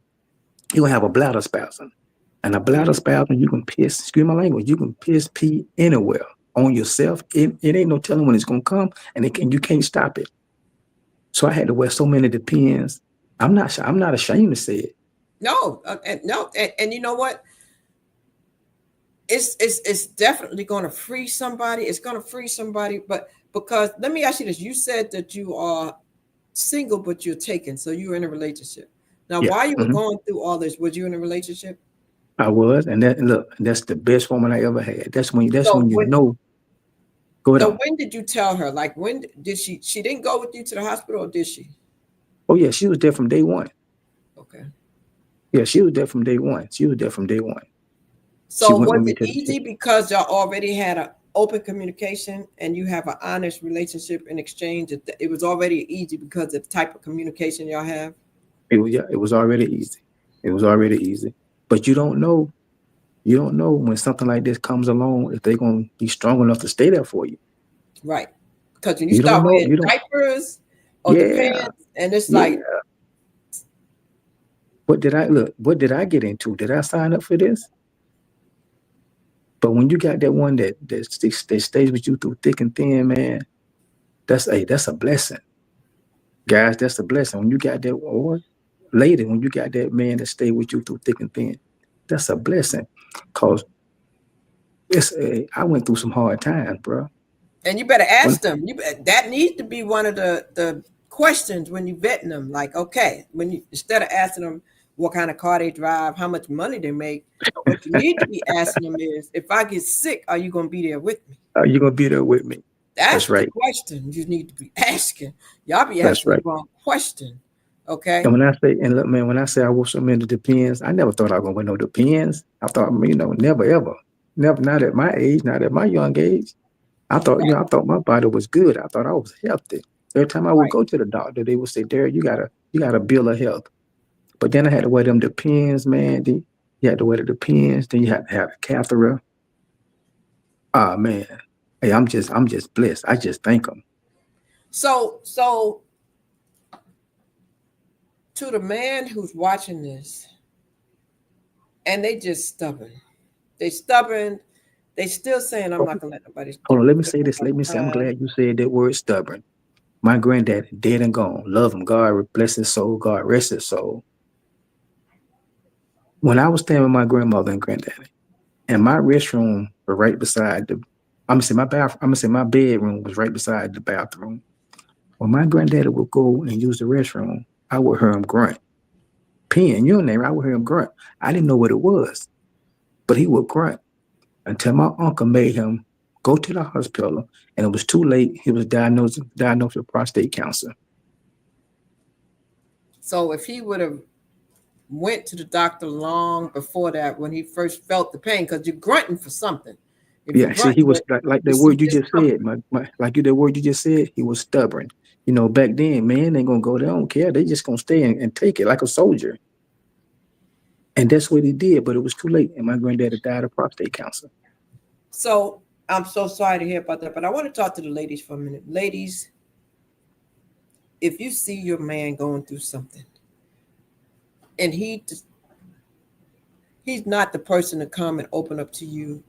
S3: you're gonna have a bladder spasm. And a bladder spasm, you can piss, excuse my language, you can piss, pee anywhere on yourself. It ain't no telling when it's gonna come, and you can't stop it. So I had to wear so many Depends. I'm not ashamed to say it.
S2: No, and you know what? It's definitely going to free somebody. It's going to free somebody. But because let me ask you this: you said that you are single, but you're taken, so you're in a relationship. Now,
S3: Yeah.
S2: while you were going through all this, was you in a relationship?
S3: I was, and that's the best woman I ever had. That's when
S2: So
S3: you know. Go ahead
S2: so
S3: on.
S2: when did you tell her? Like when did she didn't go with you to the hospital, or did she?
S3: Oh yeah, she was there from day one.
S2: Okay.
S3: Yeah, she was there from day one. She was there from day one. She
S2: So
S3: went
S2: was
S3: with me
S2: it
S3: to
S2: easy because y'all already had an open communication and you have an honest relationship and exchange? It was already easy because of the type of communication y'all have.
S3: it was already easy. It was already easy. But you don't know when something like this comes along if they're gonna be strong enough to stay there for you.
S2: Right. Because when you
S3: You don't
S2: start
S3: know.
S2: wearing
S3: You don't.
S2: diapers or the
S3: Yeah,
S2: pants, and it's like,
S3: yeah. What did I get into? Did I sign up for this? But when you got that one that stays with you through thick and thin, man, that's a blessing, guys. That's a blessing. When you got that, or lady, when you got that man that stay with you through thick and thin, that's a blessing. Cause I went through some hard times, bro.
S2: and you better
S3: When
S2: ask them. That needs to be one of the questions when you vetting them. Like, okay, when you instead of asking them what kind of car they drive, how much money they make, what you need to be asking them is, if I get sick, are you gonna be there with me?
S3: you gonna be there with me?
S2: That's
S3: That's
S2: the
S3: right.
S2: question you need to be asking. Y'all be
S3: That's
S2: asking the
S3: right.
S2: wrong question. Okay.
S3: And when I say, and look, man, when I say I wore so many Depends, I never thought I was gonna wear no Depends. I thought, never ever, never. Not at my age, not at my young age.
S2: Right,
S3: I thought my body was good. I thought I was healthy. Every time I would
S2: right.
S3: go to the doctor, they would say, "Derrick, you gotta build a health." But then I had to wear them Depends, man. You had to wear the Depends. Then you had to have a catheter. Ah, man. Hey, I'm just blessed. I just thank them.
S2: So to the man who's watching this, and they just stubborn. They stubborn. They still saying, I'm not gonna let nobody
S3: Hold on, let me
S2: put
S3: say
S2: up
S3: this.
S2: my
S3: Let me say, I'm
S2: time.
S3: glad you said that word stubborn. My granddad, dead and gone. Love him. God bless his soul. God rest his soul. When I was staying with my grandmother and granddaddy, and my restroom was right beside the, I'm gonna say my bath, I'm gonna say my bedroom was right beside the bathroom. When my granddaddy would go and use the restroom, I would hear him grunt. Pen, your name, I would hear him grunt. I didn't know what it was, but he would grunt until my uncle made him go to the hospital, and it was too late. He was diagnosed with prostate cancer.
S2: So if he would have went to the doctor long before that, when he first felt the pain, because you're grunting for something. If you're
S3: Yeah, see, he
S2: grunting,
S3: was like that
S2: it's some
S3: word you just said.
S2: discomfort.
S3: That word you just said. He was stubborn. Back then, man, they gonna go. They don't care. They just gonna stay and take it like a soldier. And that's what he did. But it was too late, and my granddaddy died of prostate cancer.
S2: So I'm so sorry to hear about that, but I want to talk to the ladies for a minute. Ladies, if you see your man going through something and he's not the person to come and open up to you,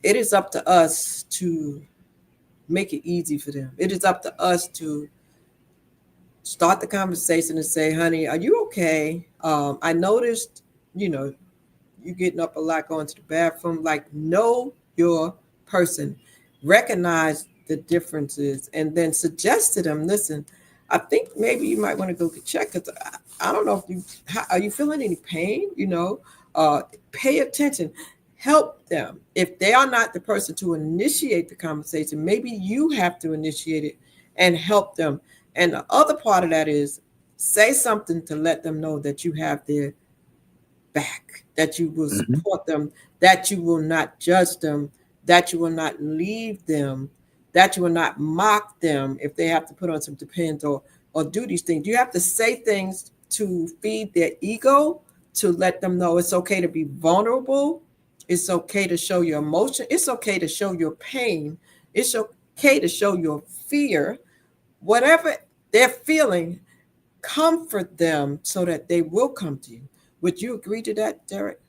S2: it is up to us to make it easy for them. It is up to us to start the conversation and say, honey, are you okay? I noticed, you know, you getting up a lot, going to the bathroom. Like, know your person, recognize the differences, and then suggest to them, listen, I think maybe you might want to go get checked. Cause I don't know if are you feeling any pain? Pay attention, help them. If they are not the person to initiate the conversation, maybe you have to initiate it and help them. And the other part of that is say something to let them know that you have their back, that you will
S3: Hmm.
S2: support them, that you will not judge them, that you will not leave them, that you will not mock them if they have to put on some depends or do these things. You have to say things to feed their ego, to let them know it's okay to be vulnerable. It's okay to show your emotion. It's okay to show your pain. It's okay to show your fear. Whatever they're feeling, comfort them so that they will come to you. Would you agree to that, Derek?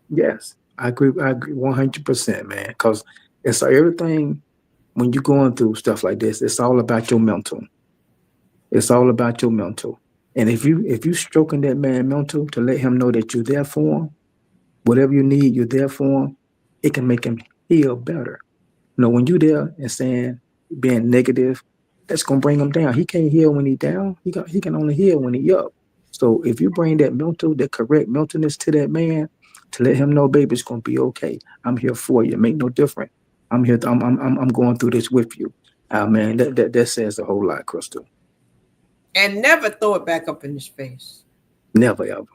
S3: Yes, I agree. I agree 100%, man. Because it's everything when you're going through stuff like this. It's all about your mental. It's all about your mental. And if you stroking that man mental to let him know that you're there for him, whatever you need, you're there for him. It can make him feel better. When you there and saying being negative, that's gonna bring him down. He can't heal when he down. He can only heal when he up. So if you bring that mental, that correct mentalness to that man, to let him know, baby, it's gonna be okay. I'm here for you. Make no difference. I'm here. I'm going through this with you. Man, that says a whole lot, Crystal.
S2: And never throw it back up in his face.
S3: Never ever.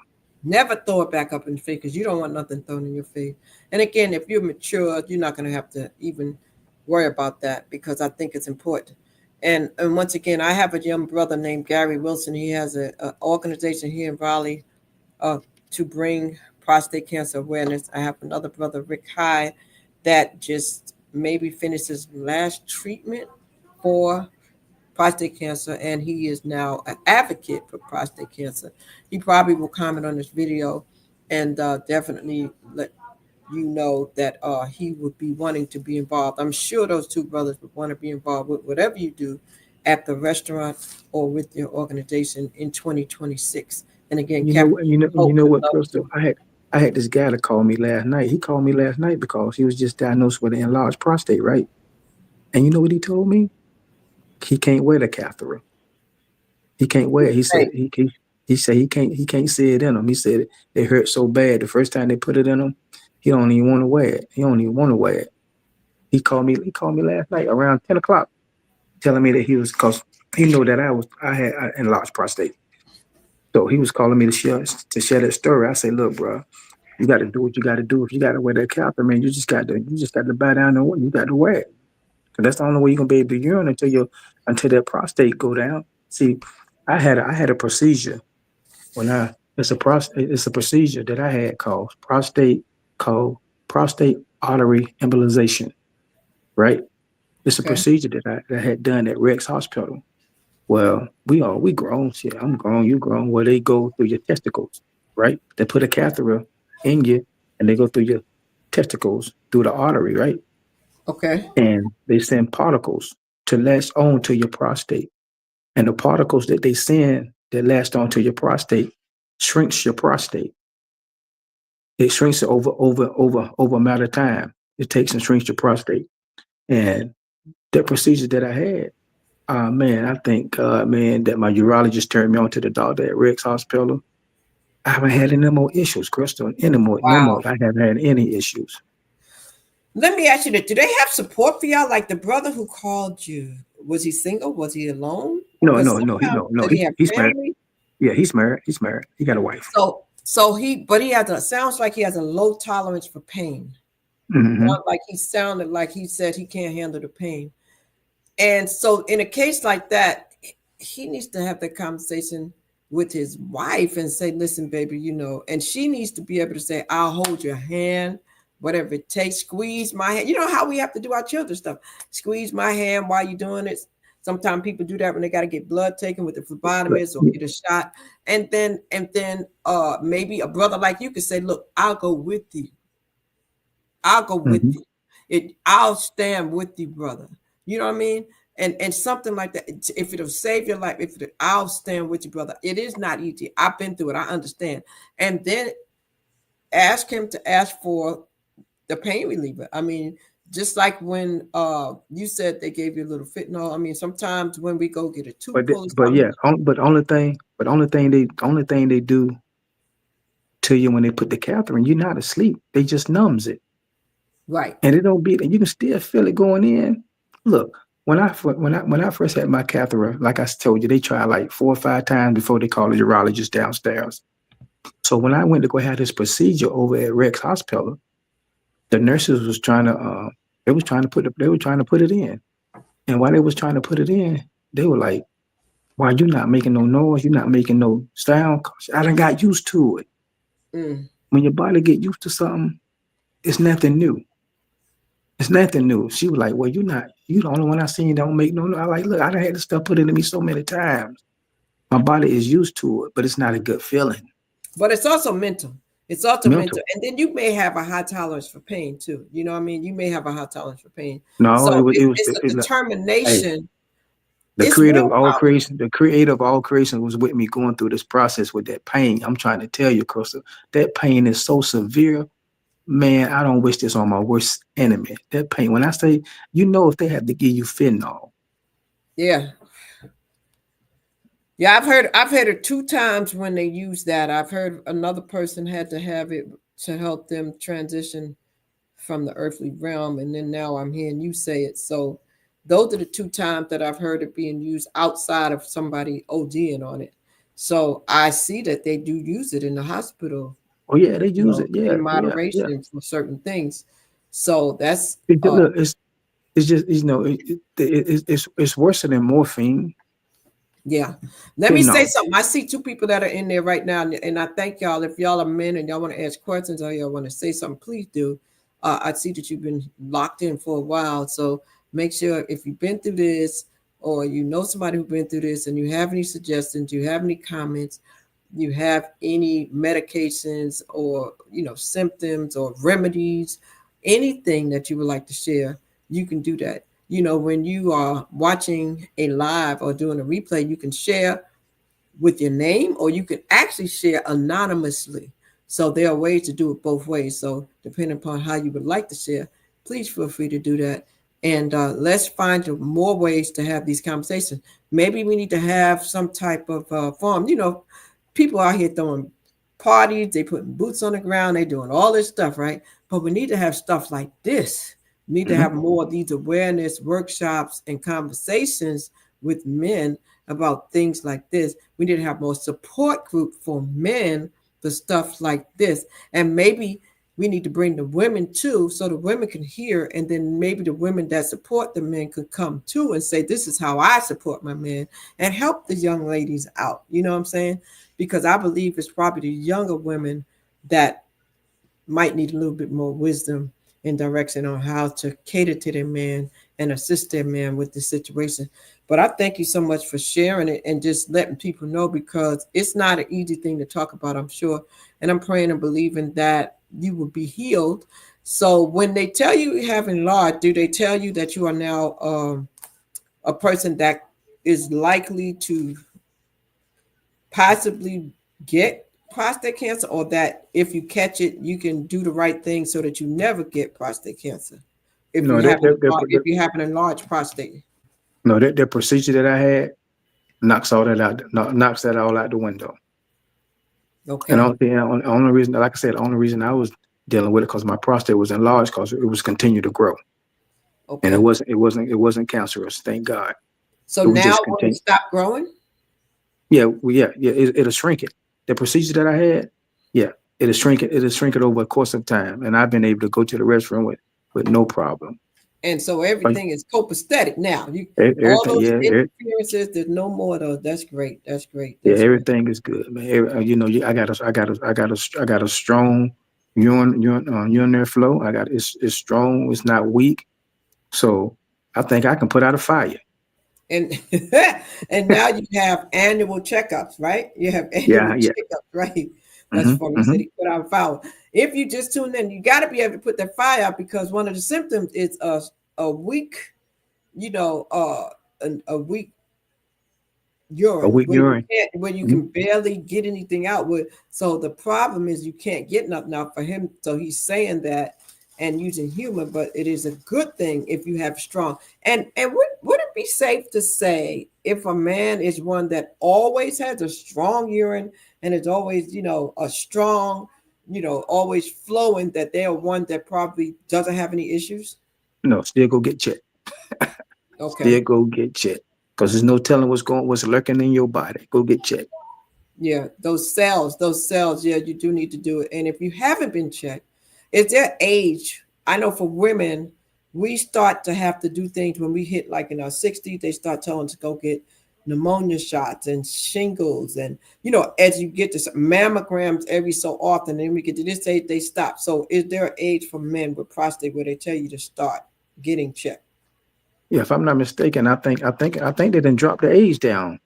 S2: Never throw it back up in your face because you don't want nothing thrown in your face. And again, if you're mature, you're not going to have to even worry about that because I think it's important. And once again, I have a young brother named Gary Wilson. He has an organization here in Raleigh to bring prostate cancer awareness. I have another brother, Rick Hyde, that just maybe finished his last treatment for prostate cancer, and he is now an advocate for prostate cancer. He probably will comment on this video and definitely let you know that he would be wanting to be involved. I'm sure those two brothers would want to be involved with whatever you do at the restaurant or with your organization in 2026. And again,
S3: You know what, Crystal? I had this guy to call me last night. He called me last night because he was just diagnosed with an enlarged prostate, right? And you know what he told me? He can't wear the catheter. He can't wear it. He said he can't see it in him. He said it hurt so bad the first time they put it in him. He don't even want to wear it. He don't even want to wear it. He called me last night around 10 o'clock, telling me that he was because he know that I had an enlarged prostate. So he was calling me to share that story. I say, look, bro, you got to do what you got to do. If you got to wear that catheter, man, you just got to bow down and you got to wear it. Cause that's the only way you're gonna be able to urine until that prostate go down. See, I had a procedure when it's a procedure that I had called prostate artery embolization, right? It's a
S2: Okay.
S3: procedure that I had done at Rex Hospital. Well, we grown, shit. I'm grown, you grown. Where they go through your testicles, right? They put a catheter in you and they go through your testicles through the artery, right?
S2: Okay.
S3: And they send particles to latch on to your prostate. And the particles that they send that latch onto your prostate shrinks your prostate. It shrinks it over a matter of time. It takes and shrinks your prostate. And that procedure that I had, man, I thank God, man, that my urologist turned me on to the doctor at Rex Hospital. I haven't had any more issues, Crystal. Anymore, no
S2: Wow.
S3: more. I haven't had any issues.
S2: Let me ask you this. Do they have support for y'all? Like the brother who called you, was he single? Was he alone?
S3: No,
S2: Because
S3: no, no,
S2: sometimes
S3: no.
S2: did he have
S3: He's married.
S2: family?
S3: Yeah, he's married. He's married. He got a wife.
S2: So he has sounds like he has a low tolerance for pain.
S3: Hmm.
S2: Not like he sounded like he said he can't handle the pain. And so in a case like that, he needs to have that conversation with his wife and say, listen, baby, and she needs to be able to say, I'll hold your hand, whatever it takes, squeeze my hand. You know how we have to do our children stuff. Squeeze my hand while you're doing it. Sometimes people do that when they got to get blood taken with the
S3: But
S2: phlebotomist or get a shot. And then maybe a brother like you could say, look, I'll go with you. I'll go with
S3: mhm.
S2: you. I'll stand with you, brother. You know what I mean? And something like that. If it'll save your life, I'll stand with you, brother. It is not easy. I've been through it. I understand. And then ask him to ask for the pain reliever. I mean, just like when you said they gave you a little fentanyl. I mean, sometimes when we go get a tooth
S3: but
S2: pulled or
S3: but
S2: something,
S3: yeah, only thing they do to you when they put the catheter in, you're not asleep. They just numbs it,
S2: right?
S3: and it don't be. You can still feel it going in. Look, when I first had my catheter, like I told you, they tried like 4 or 5 times before they called a urologist downstairs. So when I went to go have this procedure over at Rex Hospital, the nurses was trying to they were trying to put it in, and while they was trying to put it in, they were like, "Why you not making no noise? You not making no sound?" 'Cause I done got used to it.
S2: Mm,
S3: When your body get used to something, it's nothing new. It's nothing new. She was like, "Well, you the only one I seen don't make no noise." I like, look, I done had this stuff put into me so many times. My body is used to it, but it's not a good feeling.
S2: But it's also mental. It's also mental.
S3: Mental.
S2: And then you may have a high tolerance for pain too. You know what I mean? You may have a high tolerance for pain.
S3: No,
S2: So
S3: it was
S2: it's a
S3: like, hey,
S2: determination.
S3: the
S2: It's
S3: creator of all
S2: willpower.
S3: creation, the creator of all creation was with me going through this process with that pain. I'm trying to tell you, Crystal, that pain is so severe. Man, I don't wish this on my worst enemy. That pain. When I say, if they have to give you fentanyl.
S2: Yeah. Yeah, I've heard it 2 times when they use that. I've heard another person had to have it to help them transition from the earthly realm, and then now I'm hearing you say it. So those are the 2 times that I've heard it being used outside of somebody ODing on it. So I see that they do use it in the hospital,
S3: Oh yeah, they use it. Yeah,
S2: in
S3: yeah, yeah.
S2: moderation for certain things. So that's
S3: Look, it's just it's worse than morphine.
S2: yeah. Let me say
S3: Fentanyl.
S2: something. I see 2 people that are in there right now, and I thank y'all. If y'all are men and y'all want to ask questions or y'all want to say something, please do. I see that you've been locked in for a while, so make sure if you've been through this or you know somebody who's been through this and you have any suggestions, you have any comments, you have any medications or symptoms or remedies, anything that you would like to share, you can do that. When you are watching a live or doing a replay, you can share with your name or you can actually share anonymously. So there are ways to do it both ways. So depending upon how you would like to share, please feel free to do that. And let's find more ways to have these conversations. Maybe we need to have some type of forum. People out here throwing parties, they putting boots on the ground, they doing all this stuff, right? But we need to have stuff like this. We need to have more of these awareness workshops and conversations with men about things like this. We need to have more support group for men for stuff like this. And maybe we need to bring the women too, so the women can hear, and then maybe the women that support the men could come too and say, this is how I support my men, and help the young ladies out. You know what I'm saying? Because I believe it's probably the younger women that might need a little bit more wisdom and direction on how to cater to their man and assist their man with the situation. But I thank you so much for sharing it and just letting people know, because it's not an easy thing to talk about, I'm sure. And I'm praying and believing that you will be healed. So when they tell you have enlarged, do they tell you that you are now a person that is likely to possibly get prostate cancer, or that if you catch it, you can do the right thing so that you never get prostate cancer? If you have an enlarged prostate.
S3: No, that procedure that I had knocks all that out, knocks that all out the window.
S2: Okay.
S3: And the only reason, like I said, the only reason I was dealing with it because my prostate was enlarged because it was continued to grow. Okay. And it wasn't cancerous, thank God.
S2: So now will it stop growing?
S3: Yeah, it'll shrink it. The procedure that I had, yeah, it'll shrink it over a course of time. And I've been able to go to the restroom with no problem.
S2: And so everything is copacetic now. All those interferences, there's no more of those. That's great. That's great.
S3: Everything is good, man. I got a strong urinary flow. It's strong. It's not weak. So I think I can put out a fire.
S2: And now you have annual checkups, right? You have annual checkups, right? That's funny. Said he put out a fire. If you just tuned in, you got to be able to put that fire out, because one of the symptoms is a weak, a weak urine.
S3: A weak urine.
S2: When you can barely get anything out with. So the problem is you can't get nothing out for him. So he's saying that and using humor, but it is a good thing if you have strong. And would it be safe to say if a man is one that always has a strong urine and is always, a strong, always flowing, that they are one that probably doesn't have any issues?
S3: No, still go get checked. Okay. Still go get checked, because there's no telling what's lurking in your body. Go get checked.
S2: Yeah, those cells, yeah, you do need to do it. And if you haven't been checked, it's their age. I know for women, we start to have to do things when we hit like in our 60s. They start telling us to go get pneumonia shots and shingles, and as you get to mammograms every so often, then we get to this age, they stop. So is there an age for men with prostate where they tell you to start getting checked?
S3: Yeah, if I'm not mistaken, I think they didn't drop the age down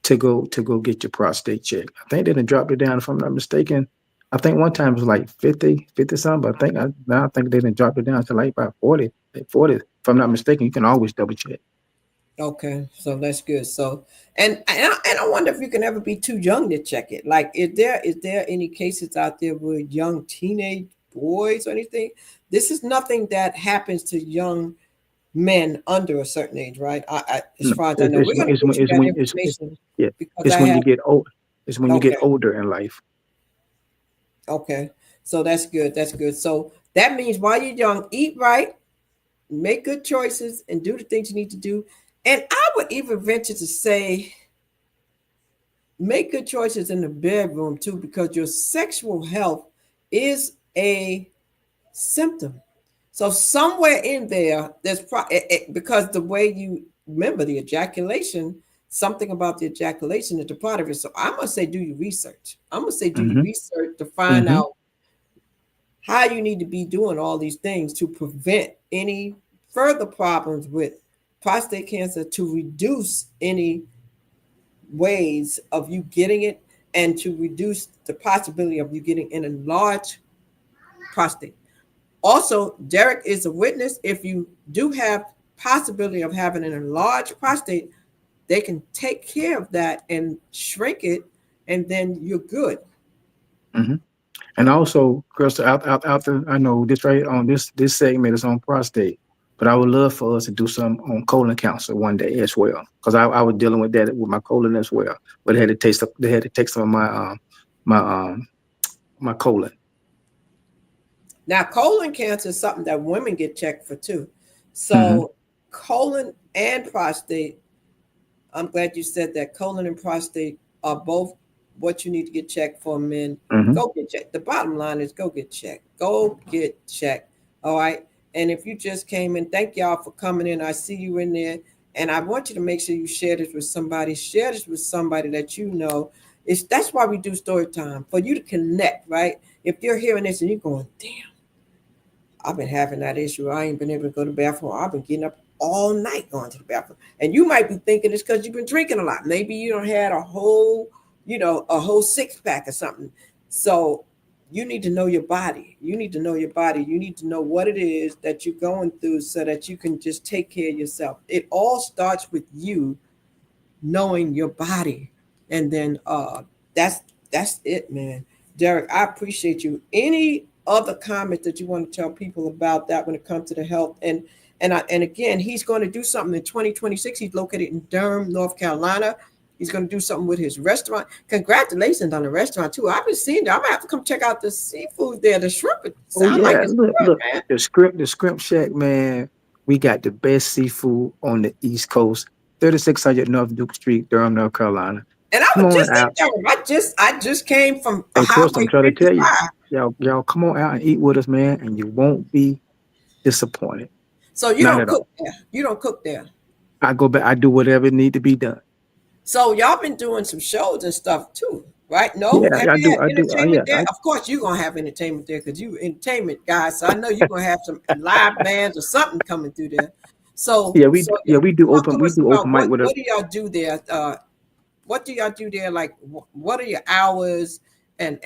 S3: to go get your prostate checked. I think they done dropped it down if I'm not mistaken. I think one time it was like 50 something, but now I think they done dropped it down to like about 40, like 40. If I'm not mistaken, you can always double check.
S2: Okay, so that's good. So, and I wonder if you can ever be too young to check it. Like, is there any cases out there with young teenage boys or anything? This is nothing that happens to young men under a certain age, right? As
S3: No,
S2: far as I know, we're going to
S3: it's
S2: get
S3: when
S2: you that
S3: it's
S2: information
S3: yeah,
S2: because
S3: it's
S2: I
S3: when you
S2: have.
S3: get old. It's when you get
S2: Okay,
S3: older in life.
S2: okay, so that's good. That's good. So that means while you're young, eat right, make good choices, and do the things you need to do. And I would even venture to say make good choices in the bedroom too, because your sexual health is a symptom. So somewhere in there, because the way you remember the ejaculation, something about the ejaculation is a part of it. So I'm gonna say do your research. I'm gonna say do your
S3: Mm-hmm.
S2: research to find
S3: Mm-hmm.
S2: out how you need to be doing all these things to prevent any further problems with prostate cancer, to reduce any ways of you getting it, and to reduce the possibility of you getting an enlarged prostate. Also, Derrick is a witness. If you do have possibility of having an enlarged prostate, they can take care of that and shrink it, and then you're good.
S3: Mm-hmm. And also, Crystal, out there, I know this right on this segment is on prostate, but I would love for us to do some on colon cancer one day as well, because I was dealing with that with my colon as well. But they had to take some of my my colon.
S2: Now, colon cancer is something that women get checked for too.
S3: Mm-hmm.
S2: So, colon and prostate, I'm glad you said that. Colon and prostate are both what you need to get checked for, men.
S3: Mm-hmm.
S2: Go get checked. The bottom line is go get checked. Go get checked. All right. And if you just came in, thank y'all for coming in. I see you in there. And I want you to make sure you share this with somebody. Share this with somebody that you know. That's why we do story time, for you to connect, right? If you're hearing this and you're going, damn, I've been having that issue. I ain't been able to go to the bathroom. I've been getting up all night going to the bathroom. And you might be thinking it's because you've been drinking a lot. Maybe you don't had a whole six pack or something. So you need to know your body. You need to know your body. You need to know what it is that you're going through so that you can just take care of yourself. It all starts with you knowing your body. And then that's it, man. Derrick, I appreciate you. Any other comments that you want to tell people about that when it comes to the health? And again, he's going to do something in 2026. He's located in Durham, North Carolina. He's going to do something with his restaurant. Congratulations on the restaurant too. I've been seeing that. I'm gonna have to come check out the seafood there. The shrimp, it
S3: Oh
S2: sound like
S3: yeah,
S2: it's good,
S3: look,
S2: man.
S3: the script shack, man. We got the best seafood on the East Coast, 3600 North Duke Street, Durham, North Carolina.
S2: And I
S3: Come
S2: was
S3: on
S2: just in
S3: out.
S2: Durham. I just came from a
S3: Hey, Chris, I'm
S2: Highway
S3: trying to tell you,
S2: 55.
S3: y'all come on out and eat with us, man, and you won't be disappointed.
S2: So you
S3: Not
S2: don't
S3: at
S2: cook
S3: all.
S2: there. You don't cook there.
S3: I go back, I do whatever need to be done.
S2: So y'all been doing some shows and stuff too, right? No,
S3: Yeah,
S2: have you had
S3: I do.
S2: entertainment
S3: Yeah,
S2: there? Of course, you're gonna have entertainment there because you entertainment guys. So I know you're gonna have some live bands or something coming through there. So, so
S3: yeah,
S2: talk to
S3: we
S2: us
S3: do
S2: about
S3: open mic with a
S2: what do y'all do there? What do y'all do there? Like, what are your hours? And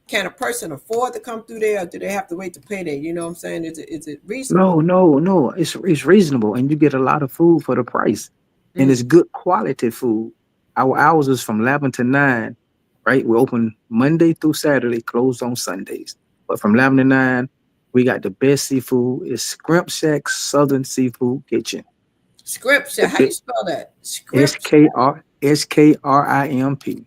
S2: can a person afford to come through there, or do they have to wait to pay there? You know what I'm saying? Is it reasonable?
S3: no. It's reasonable, and you get a lot of food for the price, and it's
S2: Mm.
S3: good quality food. Our hours is from 11 to 9, right? We open Monday through Saturday, closed on Sundays. But from 11 to 9, we got the best seafood. It's Scrimp Shack Southern Seafood Kitchen.
S2: Scripture.
S3: The
S2: How you
S3: bit
S2: spell that?
S3: S
S2: Scripture.
S3: K R S K R I M P.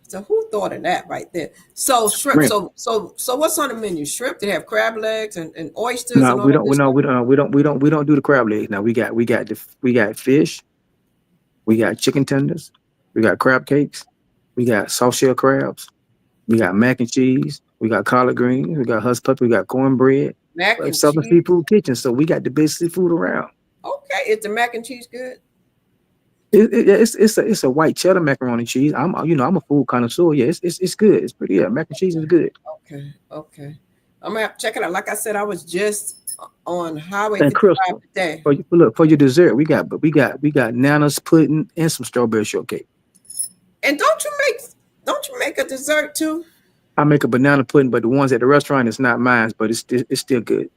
S2: So who thought of that right there? So shrimp.
S3: Scrimp.
S2: So what's on the menu? Shrimp. They have crab legs and oysters
S3: No,
S2: and all
S3: we
S2: that
S3: don't.
S2: good
S3: We don't.
S2: stuff.
S3: We don't do the crab legs. Now we got fish. We got chicken tenders. We got crab cakes. We got soft shell crabs. We got mac and cheese. We got collard greens. We got husk puppy. We got cornbread.
S2: Mac and
S3: Southern
S2: cheese.
S3: Seafood Kitchen. So we got the best seafood around.
S2: Okay, is the mac and cheese good?
S3: It's a white cheddar macaroni cheese. I'm a food connoisseur. Yeah, it's good. It's pretty. Yeah, mac and cheese is good.
S2: Okay, okay. I'm gonna have to check it out. Like I said, I was just on Highway
S3: And
S2: 55
S3: Crystal,
S2: today.
S3: look for your dessert, we got Nana's pudding and some strawberry shortcake.
S2: And don't you make a dessert too?
S3: I make a banana pudding, but the ones at the restaurant it's not mine, but it's still good.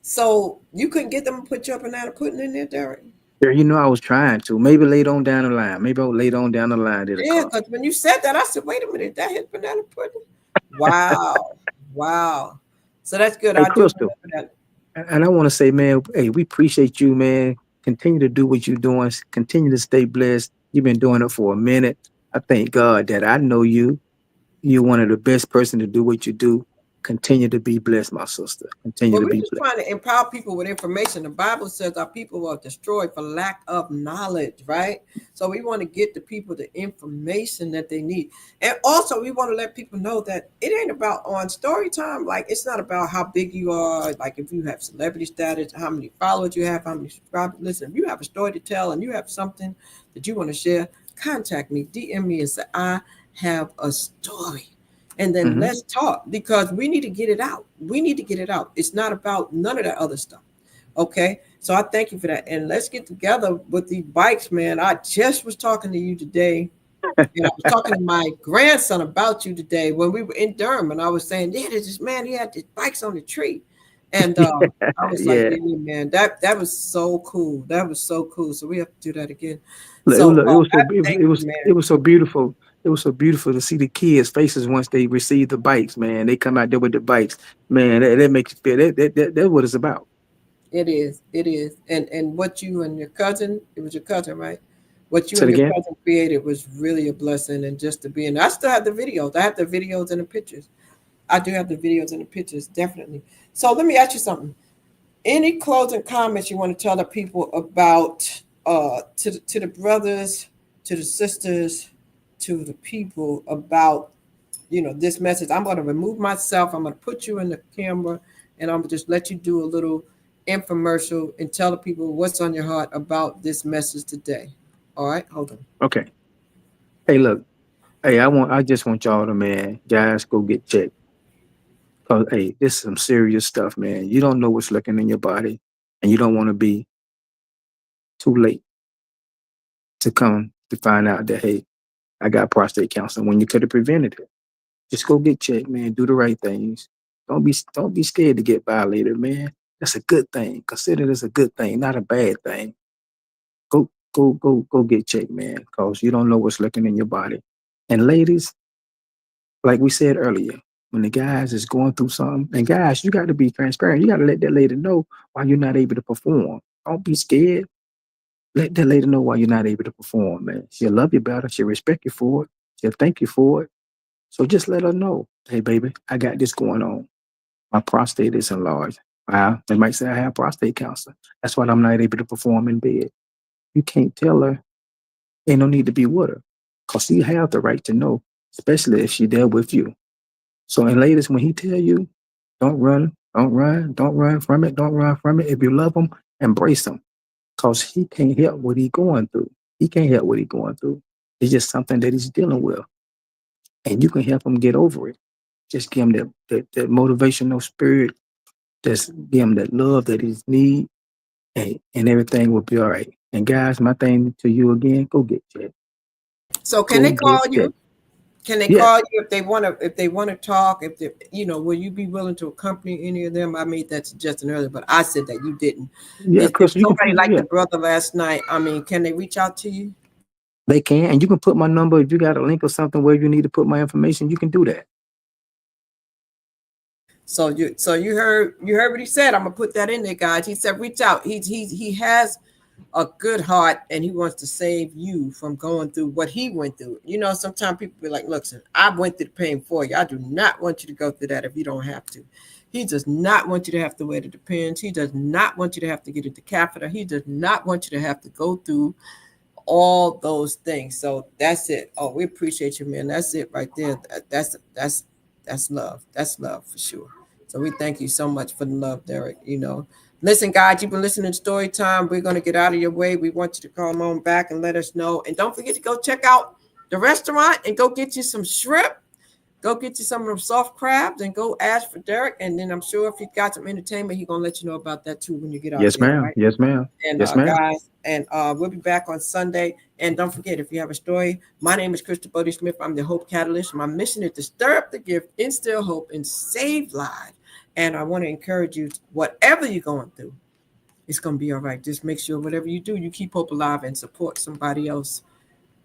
S2: So you couldn't get them to put your banana pudding in there, Derek?
S3: Yeah, you know I was trying to. Maybe later on down the line. Maybe later on down the line it'll
S2: Yeah,
S3: come.
S2: because when you said that, I said, wait a minute, that hit banana pudding? Wow. Wow. So that's good.
S3: Hey,
S2: I do
S3: Crystal,
S2: remember that.
S3: and I want to say, man, hey, we appreciate you, man. Continue to do what you're doing. Continue to stay blessed. You've been doing it for a minute. I thank God that I know you. You're one of the best person to do what you do. Continue to be blessed, my sister. Continue
S2: Well,
S3: to
S2: we're
S3: be
S2: just
S3: blessed.
S2: trying to empower people with information. The Bible says our people are destroyed for lack of knowledge, right? So we want to get the people the information that they need. And also we want to let people know that it ain't about on story time. Like it's not about how big you are, like if you have celebrity status, how many followers you have, how many subscribers. Listen, if you have a story to tell and you have something that you want to share, contact me, DM me and say, I have a story, and then
S3: Hmm.
S2: let's talk because we need to get it out. We need to get it out. It's not about none of that other stuff. Okay. So I thank you for that. And let's get together with these bikes, man. I just was talking to you today. And I was talking to my grandson about you today when we were in Durham. And I was saying, yeah, there's this man, he had these bikes on the tree. And I was like,
S3: Yeah.
S2: yeah, man, that was so cool. That was so cool. So we have to do that again.
S3: Look,
S2: So
S3: it was
S2: I
S3: so
S2: thank you,
S3: it
S2: man.
S3: was so beautiful. It was so beautiful to see the kids' faces once they receive the bikes, man. They come out there with the bikes, man. That makes you feel that's what it's about.
S2: It is. It is. And what you and your cousin, it was your cousin, right? What you
S3: Say
S2: and
S3: it
S2: your
S3: again.
S2: cousin created was really a blessing. And just to be in, I still have the videos. I have the videos and the pictures. I do have the videos and the pictures, definitely. So let me ask you something. Any closing comments you want to tell the people about to the brothers, to the sisters, to the people about this message. I'm going to remove myself. I'm going to put you in the camera, and I'm going to just let you do a little infomercial and tell the people what's on your heart about this message today. All right, hold on.
S3: Okay. Hey, look. Hey, I just want y'all to, man, guys, go get checked. Cause hey, this is some serious stuff, man. You don't know what's lurking in your body, and you don't want to be too late to come to find out that hey, I got prostate cancer when you could have prevented it. Just go get checked, man. Do the right things. Don't be scared to get violated, man. That's a good thing. Consider this a good thing, not a bad thing. Go get checked, man, because you don't know what's lurking in your body. And ladies, like we said earlier, when the guys is going through something, and guys, you got to be transparent. You got to let that lady know why you're not able to perform. Don't be scared. Let that lady know why you're not able to perform, man. She'll love you better. She'll respect you for it. She'll thank you for it. So just let her know, hey, baby, I got this going on. My prostate is enlarged. They might say I have prostate cancer. That's why I'm not able to perform in bed. You can't tell her. Ain't no need to be with her, cause you have the right to know, especially if she there with you. So, and ladies, when he tell you, don't run from it, don't run from it. If you love him, embrace him, cause he can't help what he going through. He can't help what he going through. It's just something that he's dealing with, and you can help him get over it. Just give him that motivational spirit. Just give him that love that he need, and everything will be all right. And guys, my thing to you again, go get checked.
S2: So can
S3: Go
S2: they
S3: get
S2: call you?
S3: checked.
S2: Can they
S3: Yes.
S2: call you if they want to talk? If they, will you be willing to accompany any of them? I made that suggestion earlier, but I said that you didn't.
S3: Yeah,
S2: If
S3: Chris, you can
S2: somebody
S3: put
S2: like
S3: yeah,
S2: the brother last night, I mean, can they reach out to you?
S3: they can, and you can put my number if you got a link or something where you need to put my information. You can do that.
S2: So you heard what he said. I'm gonna put that in there, guys. He said reach out. He has a good heart and he wants to save you from going through what he went through. Sometimes people be like, look, son, I went through the pain for you. I do not want you to go through that if you don't have to. He does not want you to have to wear the depends. He does not want you to have to get into catheter. He does not want you to have to go through all those things. So that's it. Oh, we appreciate you, man. That's it right there. That's love. That's love for sure. So we thank you so much for the love, Derrick. Listen, guys, you've been listening to Story Time. We're gonna get out of your way. We want you to come on back and let us know. And don't forget to go check out the restaurant and go get you some shrimp. Go get you some of them soft crabs and go ask for Derrick. And then I'm sure if he got some entertainment, he's gonna let you know about that too when you get out
S3: Yes,
S2: there,
S3: ma'am.
S2: right?
S3: Yes, ma'am.
S2: And
S3: Yes, ma'am.
S2: guys, and we'll be back on Sunday. And don't forget, if you have a story, my name is Crystal Bodie Smith. I'm the Hope Catalyst. My mission is to stir up the gift, instill hope, and save lives. And I want to encourage you, whatever you're going through, it's going to be all right. Just make sure whatever you do, you keep hope alive and support somebody else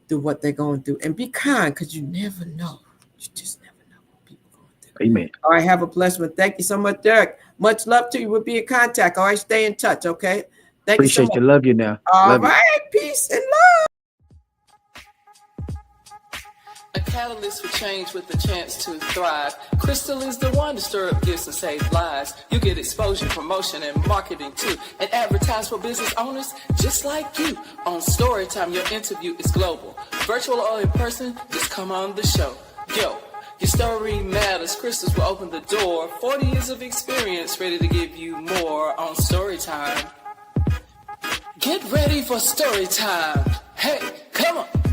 S2: through what they're going through. And be kind, because you never know. You just never know what people are going through.
S3: Amen.
S2: All right, have a blessed one. Thank you so much, Derrick. Much love to you. We'll be in contact. All right, stay in touch, okay? Thank
S3: Appreciate
S2: you so much.
S3: you. Love you now.
S2: All
S3: Love you.
S2: right, peace and love.
S1: A catalyst for change with the chance to thrive. Crystal is the one to stir up gifts and save lives. You get exposure, promotion, and marketing too. And advertise for business owners just like you. On Storytime, your interview is global. Virtual or in person, just come on the show. Yo, your story matters. Crystals will open the door. 40 years of experience, ready to give you more on Storytime. Get ready for Storytime. Hey, come on.